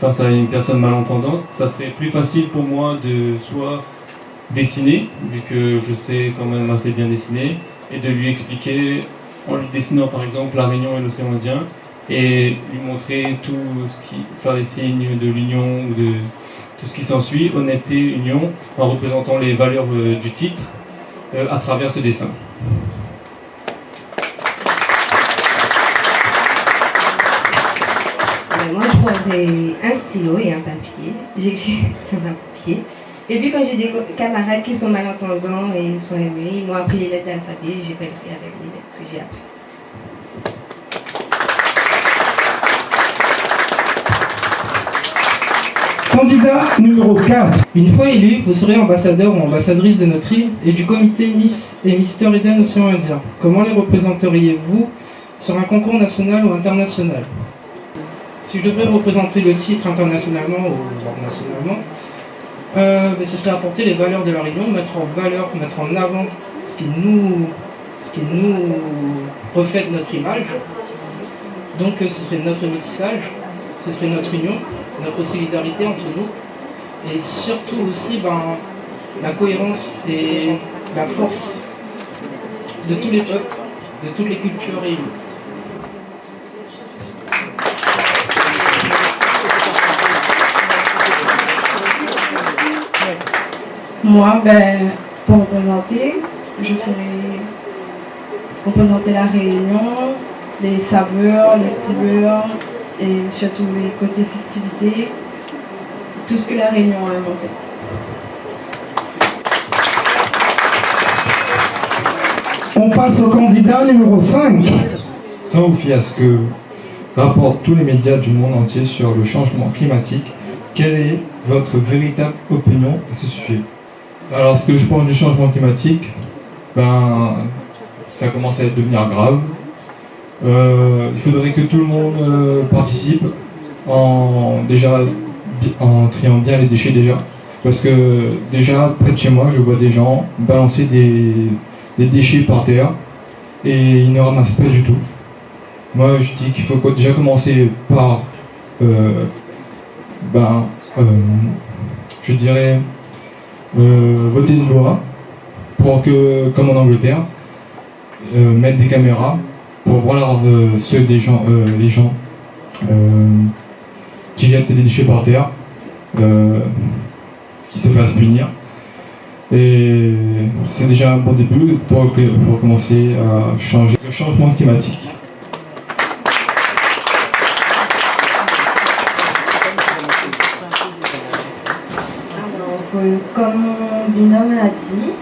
face à une personne malentendante, ça serait plus facile pour moi de soit dessiner, vu que je sais quand même assez bien dessiner, et de lui expliquer en lui dessinant par exemple la Réunion et l'océan Indien, et lui montrer tout ce qui, faire les signes de l'union ou de tout ce qui s'ensuit, honnêteté, union, en représentant les valeurs du titre à travers ce dessin. Moi, je prendrais un stylo et un papier. J'écris sur un papier. Et puis, quand j'ai des camarades qui sont malentendants et sont aimés, ils m'ont appris les lettres d'alphabet, j'ai pas écrit avec les lettres que j'ai appris. Candidat numéro 4. Une fois élu, vous serez ambassadeur ou ambassadrice de notre île et du comité Miss et Mister Eden Océan Indien. Comment les représenteriez-vous sur un concours national ou international? Si je devrais représenter le titre internationalement ou nationalement, ce serait apporter les valeurs de la Réunion, mettre en valeur, mettre en avant ce qui nous reflète notre image. Donc ce serait notre métissage, ce serait notre union, notre solidarité entre nous, et surtout aussi la cohérence et la force de tous les peuples, de toutes les cultures réunies. Moi, pour représenter, je ferai représenter la Réunion, les saveurs, les couleurs et surtout les côtés festivités, tout ce que la Réunion aime en fait. On passe au candidat numéro 5. Sans vous fier à ce que rapportent tous les médias du monde entier sur le changement climatique, quelle est votre véritable opinion à ce sujet? Alors, ce que je pense du changement climatique, ça commence à devenir grave. Il faudrait que tout le monde participe en triant bien les déchets déjà. Parce que déjà, près de chez moi, je vois des gens balancer des déchets par terre et ils ne ramassent pas du tout. Moi, je dis qu'il faut déjà commencer par, je dirais, voter une loi pour que, comme en Angleterre, mettre des caméras pour voir les gens qui jettent les déchets par terre, qui se fassent punir. Et c'est déjà un bon début pour commencer à changer le changement climatique. Comme mon binôme l'a dit,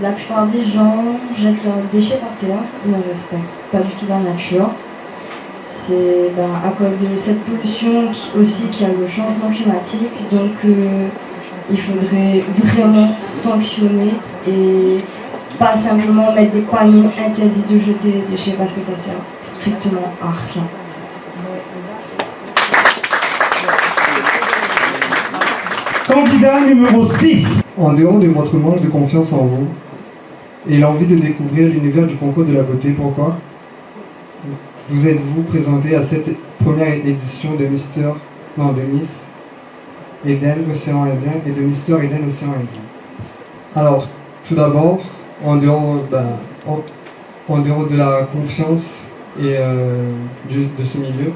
la plupart des gens jettent leurs déchets par terre, ils ne respectent pas du tout la nature. C'est à cause de cette pollution qu'il y a le changement climatique, donc il faudrait vraiment sanctionner et pas simplement mettre des panneaux interdits de jeter les déchets parce que ça sert strictement à rien. Candidat numéro 6. En dehors de votre manque de confiance en vous et l'envie de découvrir l'univers du concours de la beauté, pourquoi vous êtes-vous présenté à cette première édition de Miss Eden Océan Indien et de Mister Eden Océan Indien? Alors, tout d'abord, en dehors de la confiance et de ce milieu,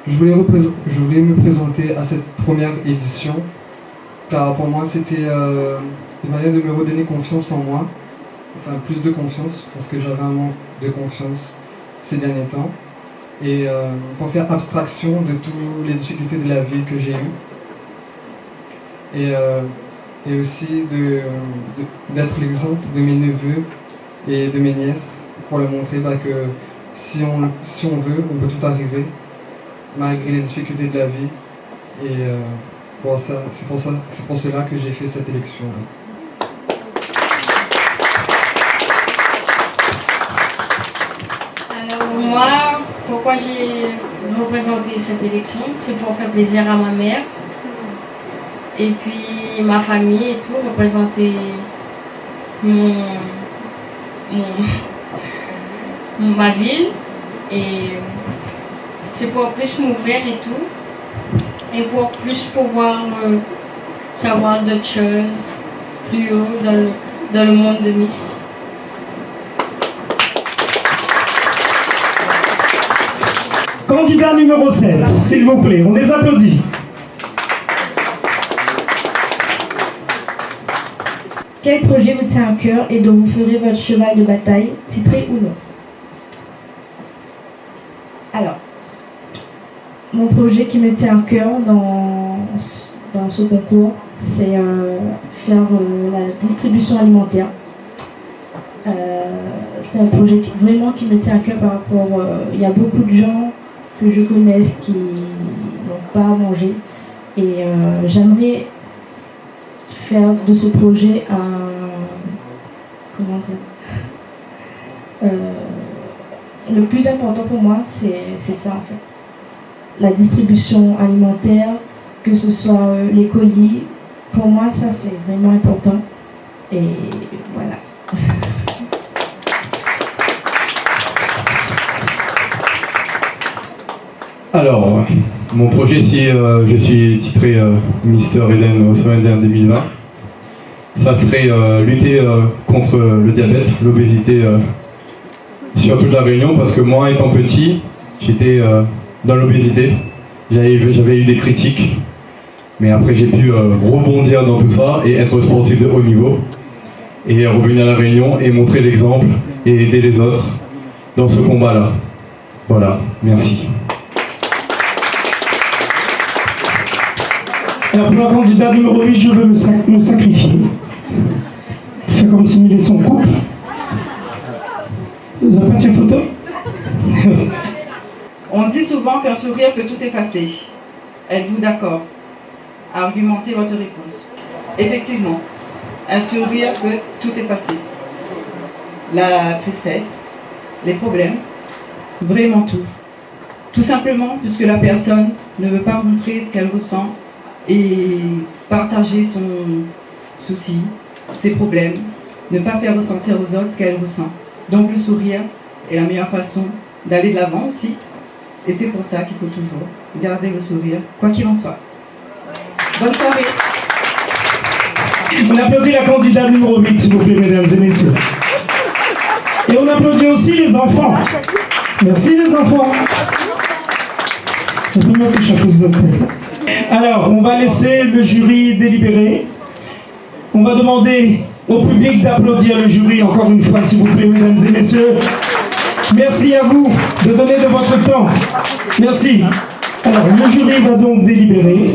je voulais me présenter à cette première édition car pour moi c'était une manière de me redonner confiance en moi, enfin plus de confiance parce que j'avais un manque de confiance ces derniers temps et pour faire abstraction de toutes les difficultés de la vie que j'ai eues et aussi d'être l'exemple de mes neveux et de mes nièces pour leur montrer que si on veut, on peut tout arriver malgré les difficultés de la vie et c'est pour cela que j'ai fait cette élection. Alors moi, pourquoi j'ai représenté cette élection, c'est pour faire plaisir à ma mère et puis ma famille et tout, représenter ma ville et c'est pour plus m'ouvrir et tout. Et pour plus pouvoir savoir d'autres choses plus haut dans le monde de Miss. Candidat numéro 7, s'il vous plaît, on les applaudit. Quel projet vous tient à cœur et dont vous ferez votre cheval de bataille, titré ou non? Alors, mon projet qui me tient à cœur dans ce concours, c'est faire la distribution alimentaire. C'est un projet vraiment qui me tient à cœur par rapport... Il y a beaucoup de gens que je connais qui n'ont pas à manger. Et j'aimerais faire de ce projet le plus important pour moi, c'est ça en fait. La distribution alimentaire, que ce soit les colis, pour moi ça c'est vraiment important et voilà. Alors, mon projet, si je suis titré Mister Eden Océan Indien 2020, ça serait lutter contre le diabète, l'obésité sur toute la Réunion, parce que moi étant petit, j'étais dans l'obésité, j'avais eu des critiques Mais après, j'ai pu rebondir dans tout ça et être sportif de haut niveau. Et revenir à La Réunion et montrer l'exemple et aider les autres dans ce combat-là. Voilà, merci. Alors pour la candidate numéro 8, je veux me sacrifier. Fais comme s'il est son couple. Vous avez pas de photo? On dit souvent qu'un sourire peut tout effacer. Êtes-vous d'accord? Argumentez votre réponse. Effectivement, un sourire peut tout effacer. La tristesse, les problèmes, vraiment tout. Tout simplement puisque la personne ne veut pas montrer ce qu'elle ressent et partager son souci, ses problèmes, ne pas faire ressentir aux autres ce qu'elle ressent. Donc le sourire est la meilleure façon d'aller de l'avant aussi. Et c'est pour ça qu'il faut toujours garder le sourire, quoi qu'il en soit. Bonne soirée. On applaudit la candidate numéro 8, s'il vous plaît, mesdames et messieurs. Et on applaudit aussi les enfants. Merci les enfants. Ça peut mettre le chapeau de tête. Alors, on va laisser le jury délibérer. On va demander au public d'applaudir le jury encore une fois, s'il vous plaît, mesdames et messieurs. Merci à vous de donner de votre temps. Merci. Alors, le jury va donc délibérer.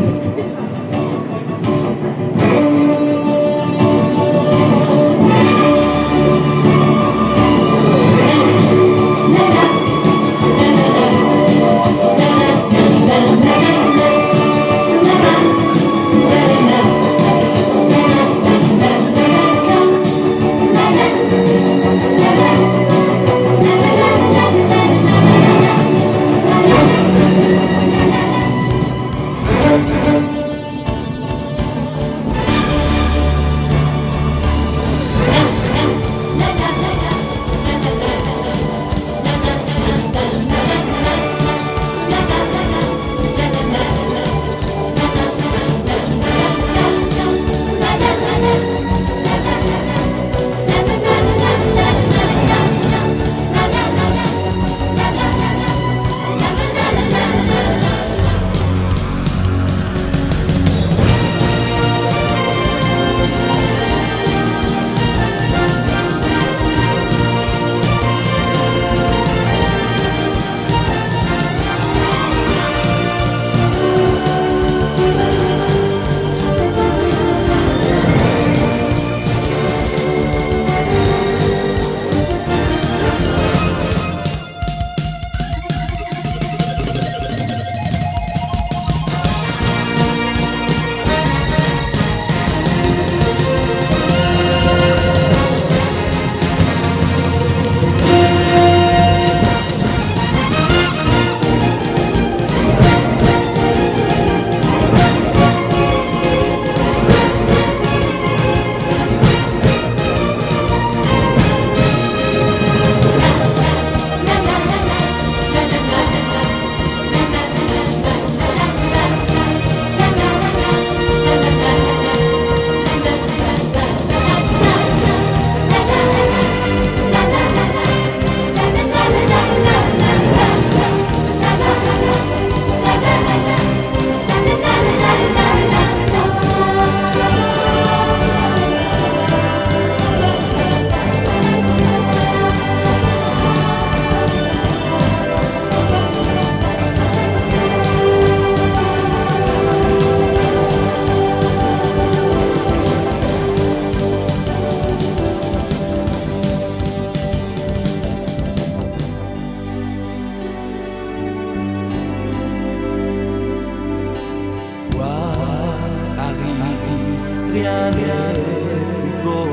rien n'est plus beau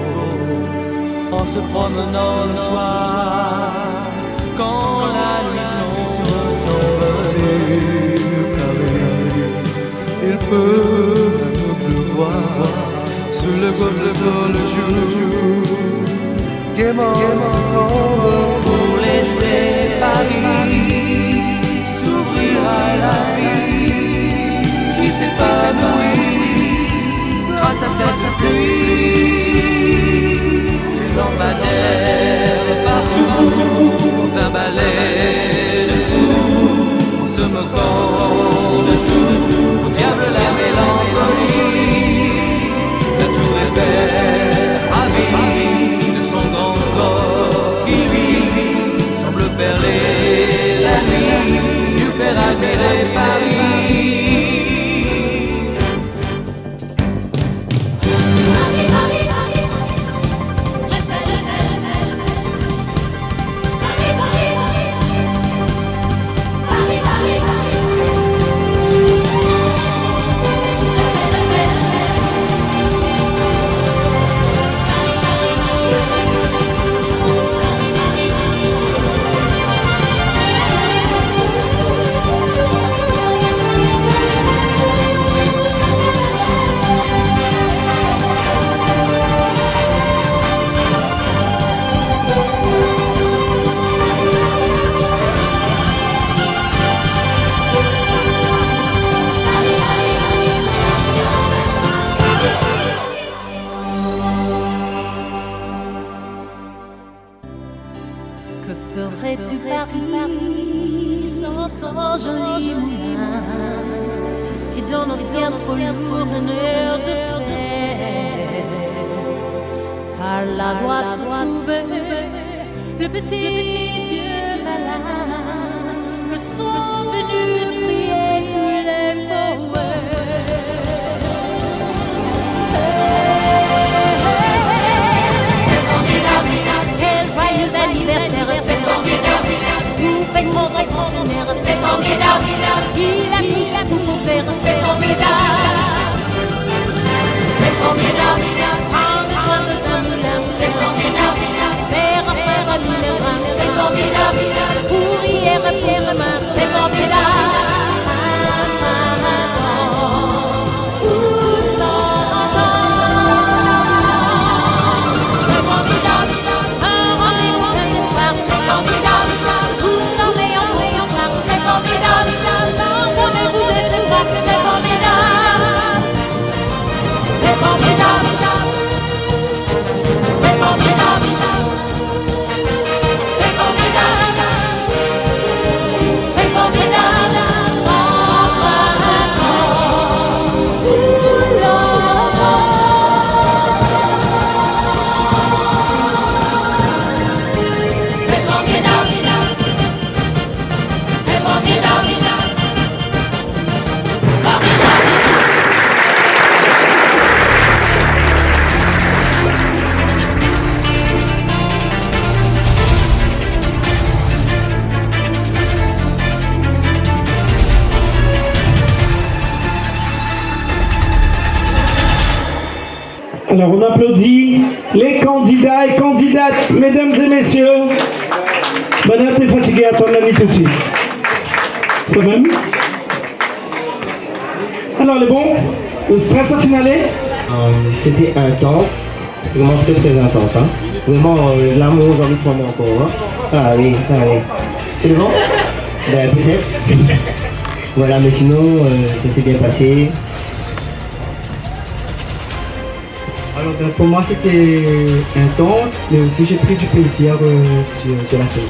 en se promenant le soir quand la nuit tombe. C'est pareil, il peut même pleuvoir sous le gouttes le jour. Gaiement pour laisser Paris s'ouvrir à la vie qui s'épanouit grâce à cette pluie. Lampadaires partout ont un balai de fou en se moquant de tout. Au diable la mélancolie. Paris, sans joli moulin, qui donne au ciel trop lourd une heure de fête. Par là doit se trouver le petit Dieu malin que sont venus prier tous les poètes. C'est formidable, quel joyeux anniversaire, c'est formidable. Nous fêtons extraordinaire, c'est formidable. Il affiche à tout mon père, c'est formidable. C'est formidable, tant de joie de Saint-Moulin, c'est formidable. Père, frère, ami, les reins, c'est formidable. Pour hier et pour demain, c'est formidable. Alors on applaudit les candidats et candidates, mesdames et messieurs. Madame, t'es fatiguée, attends la nuit tout de suite. Ça va mieux? Alors les bons, le stress a finalé? C'était intense, vraiment très très intense. Hein. Vraiment l'amour, j'ai envie de tomber encore. Hein. Ah oui. C'est le vent? Ben peut-être. Voilà, mais sinon ça s'est bien passé. Alors pour moi c'était intense, mais aussi j'ai pris du plaisir sur la scène.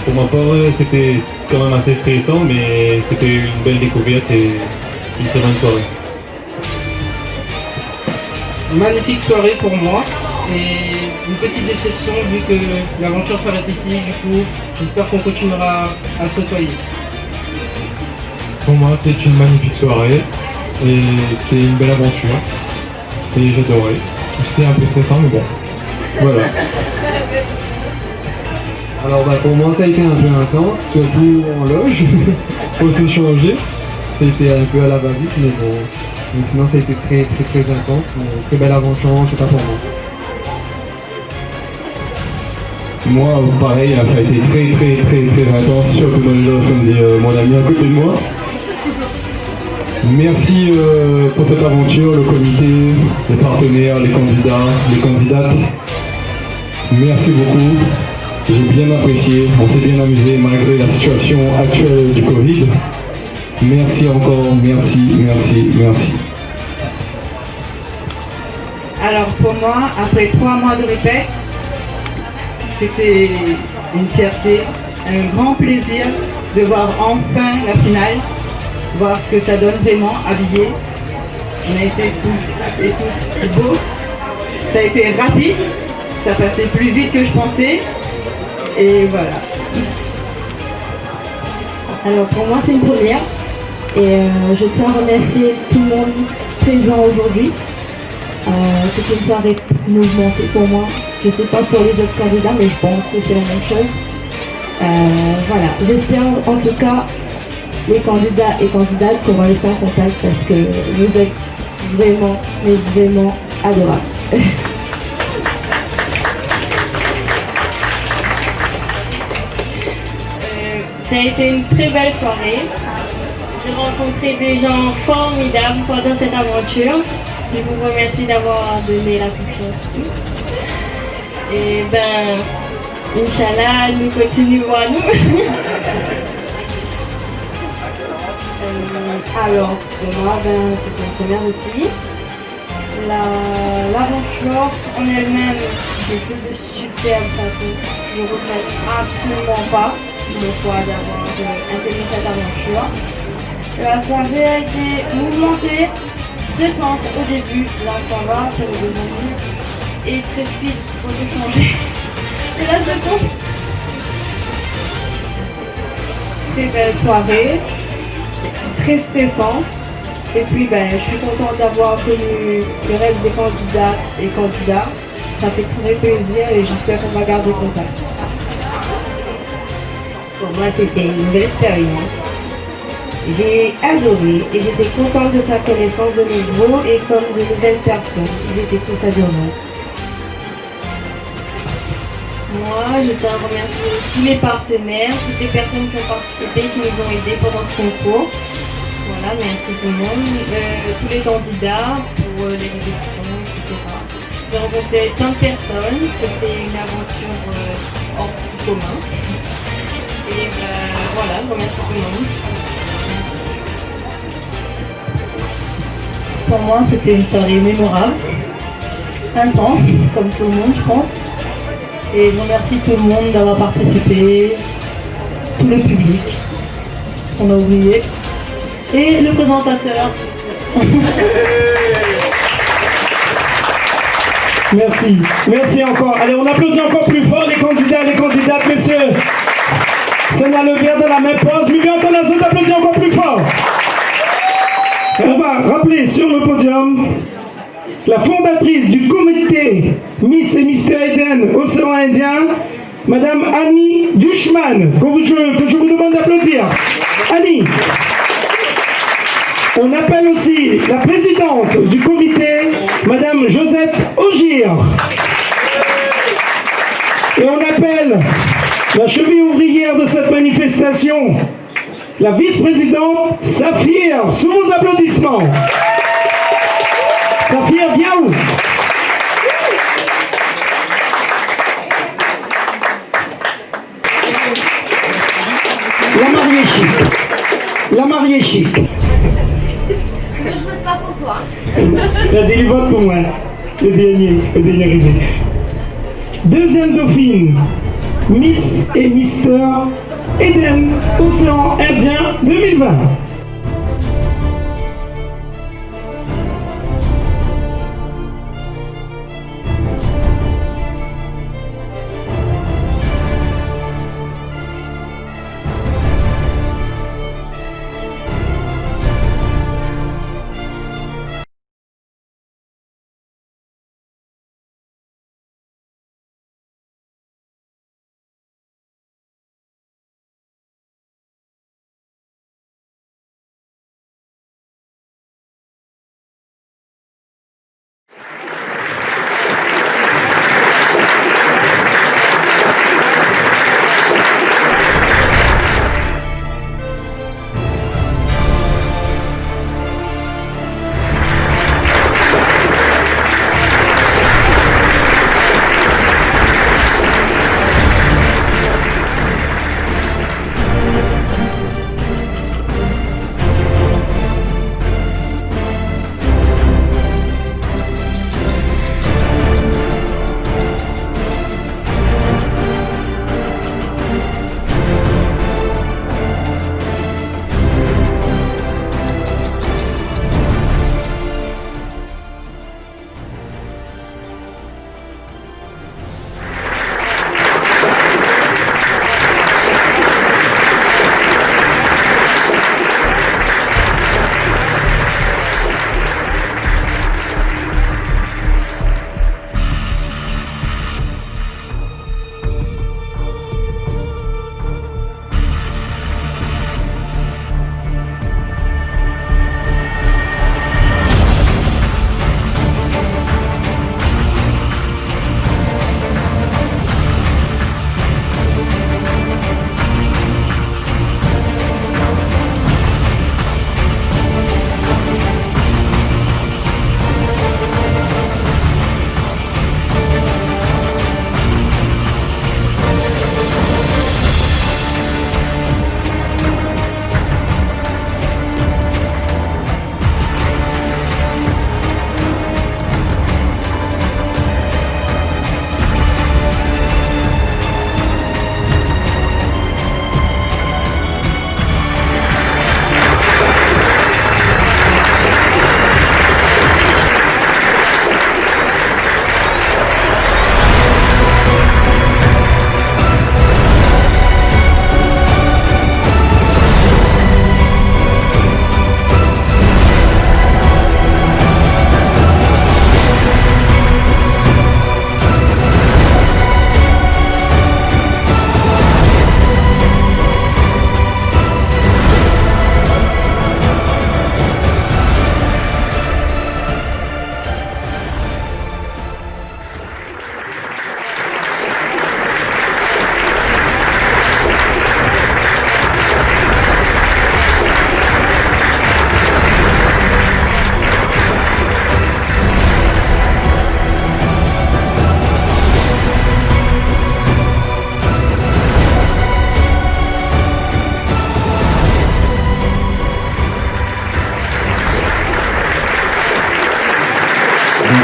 Pour ma part, c'était quand même assez stressant, mais c'était une belle découverte et une très bonne soirée. Magnifique soirée pour moi et une petite déception vu que l'aventure s'arrête ici. Du coup, j'espère qu'on continuera à se côtoyer. Pour moi, c'est une magnifique soirée et c'était une belle aventure et j'adorais. C'était un peu stressant, mais bon, voilà. Alors pour moi ça a été un peu intense, surtout en loge, pour s'échanger. Ça a été un peu à la va-vite, mais bon. Mais sinon ça a été très intense, mais très belle aventure, en tout cas pour moi. Moi, pareil, ça a été très intense, surtout dans les loges, comme dit mon ami à côté de moi. Merci pour cette aventure, le comité, les partenaires, les candidats, les candidates. Merci beaucoup. J'ai bien apprécié, on s'est bien amusé malgré la situation actuelle du Covid. Merci encore, merci. Alors pour moi, après 3 mois de répète, c'était une fierté, un grand plaisir de voir enfin la finale, voir ce que ça donne vraiment habillé. On a été tous et toutes beaux. Ça a été rapide, ça passait plus vite que je pensais. Et voilà. Alors pour moi c'est une première et je tiens à remercier tout le monde présent aujourd'hui. C'était une soirée mouvementée pour moi. Je ne sais pas pour les autres candidats mais je pense que c'est la même chose. Voilà, j'espère en tout cas les candidats et candidates qu'on va rester en contact parce que vous êtes vraiment adorables. Ça a été une très belle soirée. J'ai rencontré des gens formidables pendant cette aventure. Je vous remercie d'avoir donné la confiance. Et ben, Inch'Allah, nous continuons à nous. Alors, pour moi, c'était une première aussi. L'aventure en elle-même, j'ai fait de superbes photos. Je ne regrette absolument pas mon choix d'avoir intégré cette aventure. La soirée a été mouvementée, stressante au début, là ça va, c'est le deuxième jour, et très speed, il faut se changer. Et là c'est bon. Très belle soirée, très stressant. Et puis je suis contente d'avoir connu le reste des candidates et candidats. Ça fait très plaisir et j'espère qu'on va garder contact. Pour moi, c'était une nouvelle expérience. J'ai adoré et j'étais contente de faire connaissance de nouveaux et comme de nouvelles personnes. Ils étaient tous adorants. Moi, je tiens à remercier tous les partenaires, toutes les personnes qui ont participé, qui nous ont aidés pendant ce concours. Voilà, merci tout le monde, tous les candidats pour les répétitions, etc. J'ai rencontré plein de personnes, c'était une aventure hors du commun. Et voilà, je remercie tout le monde. Pour moi, c'était une soirée mémorable, intense, comme tout le monde, je pense. Et je remercie tout le monde d'avoir participé, tout le public, ce qu'on a oublié, et le présentateur. Merci. Merci encore. Allez, on applaudit encore plus fort les candidats et les candidates, messieurs. Ça n'a le verre de la même pause. Mais bien entendu, on applaudit encore plus fort. On va rappeler sur le podium la fondatrice du comité Miss et Mister Eden Océan Indien, Madame Annie Duchman, que je vous demande d'applaudir. Annie. On appelle aussi la présidente du comité, Madame Josette Augier. Et on appelle la cheville ouvrière de cette manifestation, la vice-présidente Saphir, sous vos applaudissements. Saphir, viens où? La mariée chic. La mariée chic. Je vote pas pour toi. Vas-y, il vote pour moi. Le dernier arrivé. Deuxième dauphine, Miss et Mister Eden Océan Indien 2020.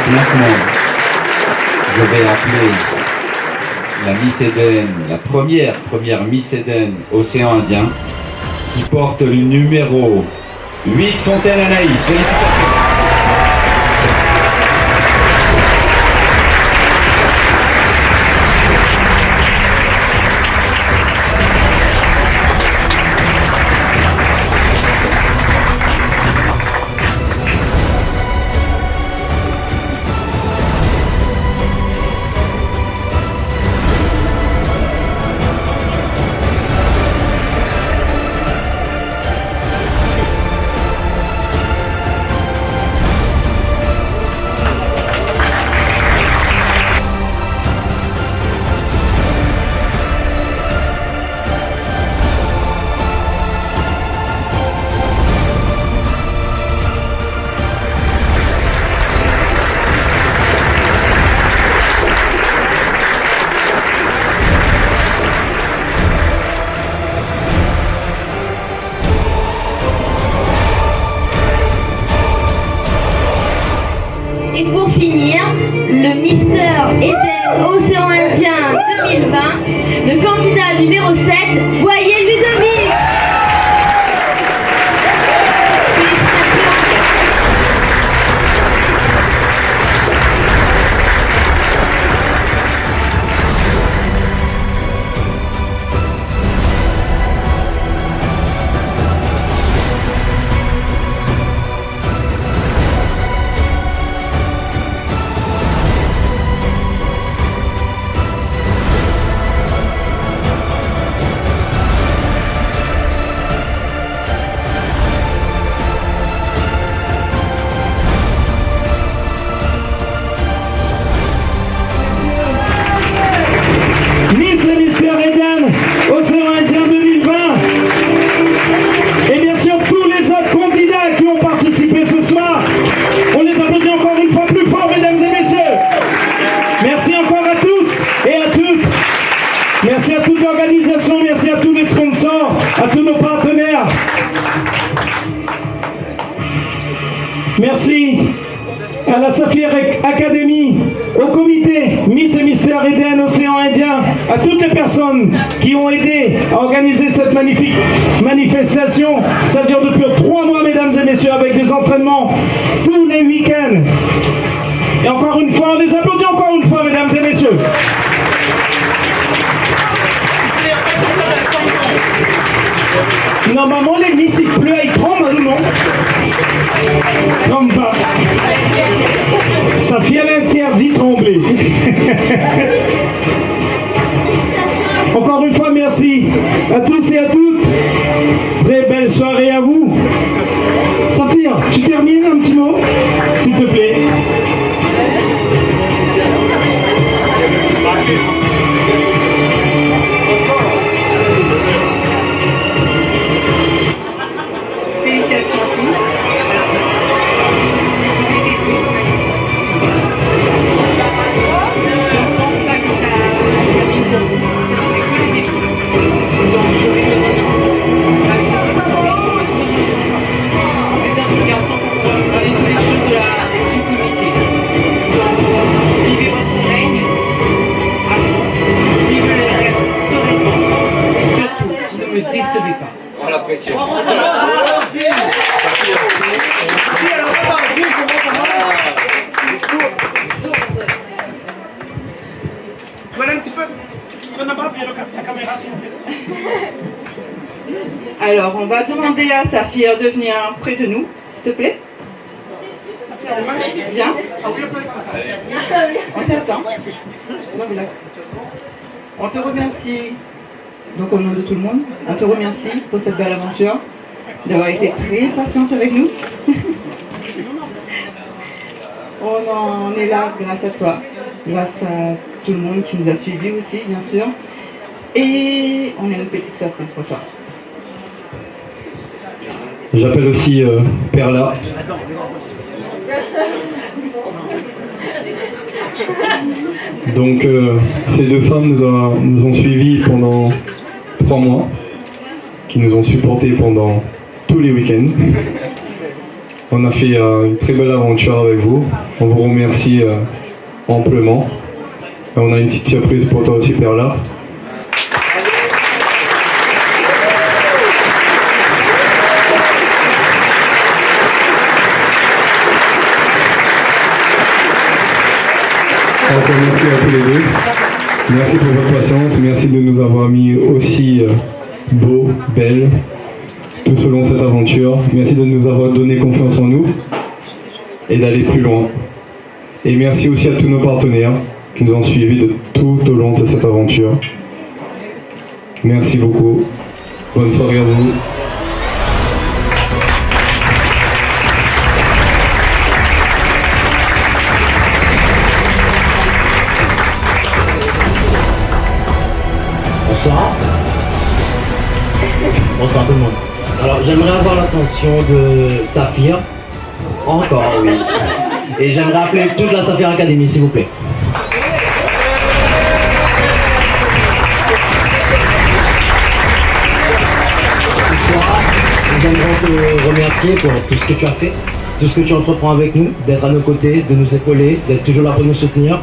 Donc maintenant, je vais appeler la Miss Eden, la première Miss Eden Océan Indien, qui porte le numéro 8, Fontaine Anaïs. Félicitations. Et pour finir, le Mister Eden Océan Indien 2020, le candidat numéro 7, Boyer Ludovic. Miss et Mister Eden Océan Indien 2020. Et bien sûr tous les autres candidats qui ont participé ce soir. On les applaudit encore une fois plus fort, mesdames et messieurs. Merci encore à tous et à toutes. Merci à toute l'organisation, merci à tous les sponsors, à tous nos partenaires. Merci à la Saphir Academy, au comité Miss et Mister Eden Océan Indien, à toutes les personnes qui ont aidé à organiser cette magnifique manifestation. Ça dure depuis 3 mois, mesdames et messieurs, avec des entraînements tous les week-ends. Et encore une fois, on les applaudit encore une fois, mesdames et messieurs. Normalement, l'église, il pleut, il tremble, ou non? Tremble pas. Sa fille, elle interdit de trembler. Encore une fois, merci à tous et à toutes. Très belle soirée à vous. Saphir, tu termines un petit mot, s'il te plaît. Félicitations à tous. Vous étiez tous magnifiques. Je ne pense pas que ça se termine pour vous. C'est que le début. Donc j'aurai besoin de vous. Des inspirations pour pouvoir aller tous les choses du comité. Donc vivez votre règne à fond. Vivez le rêve sereinement. Et surtout, ne me décevez pas. Oh la pression. Voilà un petit peu. La caméra, s'il vous plaît. Alors, on va demander à Saphir de venir près de nous, s'il te plaît. Viens. On t'attend. On te remercie, donc au nom de tout le monde, on te remercie pour cette belle aventure, d'avoir été très patiente avec nous. On en est là grâce à toi, grâce à tout le monde qui nous a suivis aussi, bien sûr. Et on a une petite surprise pour toi. J'appelle aussi Perla. Donc ces deux femmes nous ont suivis pendant 3 mois, qui nous ont supportés pendant tous les week-ends. On a fait une très belle aventure avec vous. On vous remercie amplement. Et on a une petite surprise pour toi aussi, Perla. Encore merci à tous les deux. Merci pour votre patience. Merci de nous avoir mis aussi beaux, belles, tout au long de cette aventure. Merci de nous avoir donné confiance en nous et d'aller plus loin. Et merci aussi à tous nos partenaires qui nous ont suivis de tout au long de cette aventure. Merci beaucoup. Bonne soirée à vous. Bonsoir. Bonsoir tout le monde. Alors j'aimerais avoir l'attention de Saphir. Encore, oui. Et j'aimerais appeler toute la Saphir Academy, s'il vous plaît. Ce soir, nous aimerons te remercier pour tout ce que tu as fait, tout ce que tu entreprends avec nous, d'être à nos côtés, de nous épauler, d'être toujours là pour nous soutenir,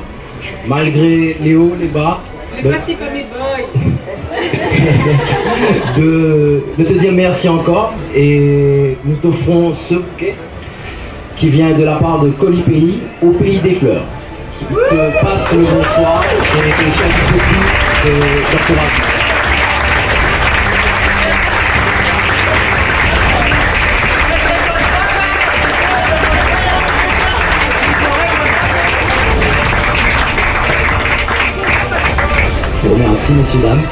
malgré les hauts, les bas. De te dire merci encore et nous t'offrons ce bouquet qui vient de la part de Colis Pays au pays des fleurs qui te passe le bonsoir et te souhaite beaucoup d'encouragement. Je vous remercie, messieurs, dames.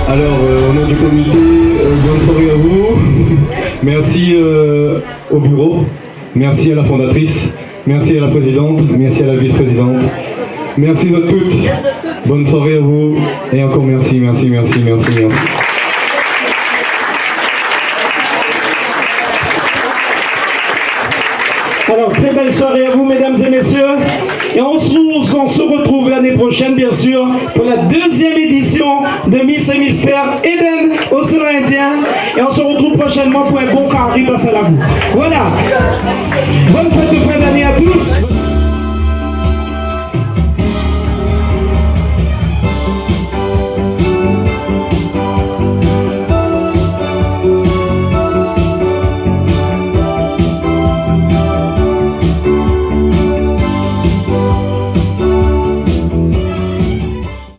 Alors, au nom du comité, bonne soirée à vous. Merci au bureau. Merci à la fondatrice. Merci à la présidente. Merci à la vice-présidente. Merci à toutes. Bonne soirée à vous. Et encore merci, merci, merci, merci, merci. Alors, très belle soirée à vous, mesdames et messieurs. Et on se retrouve l'année prochaine, bien sûr, pour la deuxième édition de Miss et Mystère Eden, Océan Indien. Et on se retrouve prochainement pour un bon carré à Salabou. Voilà.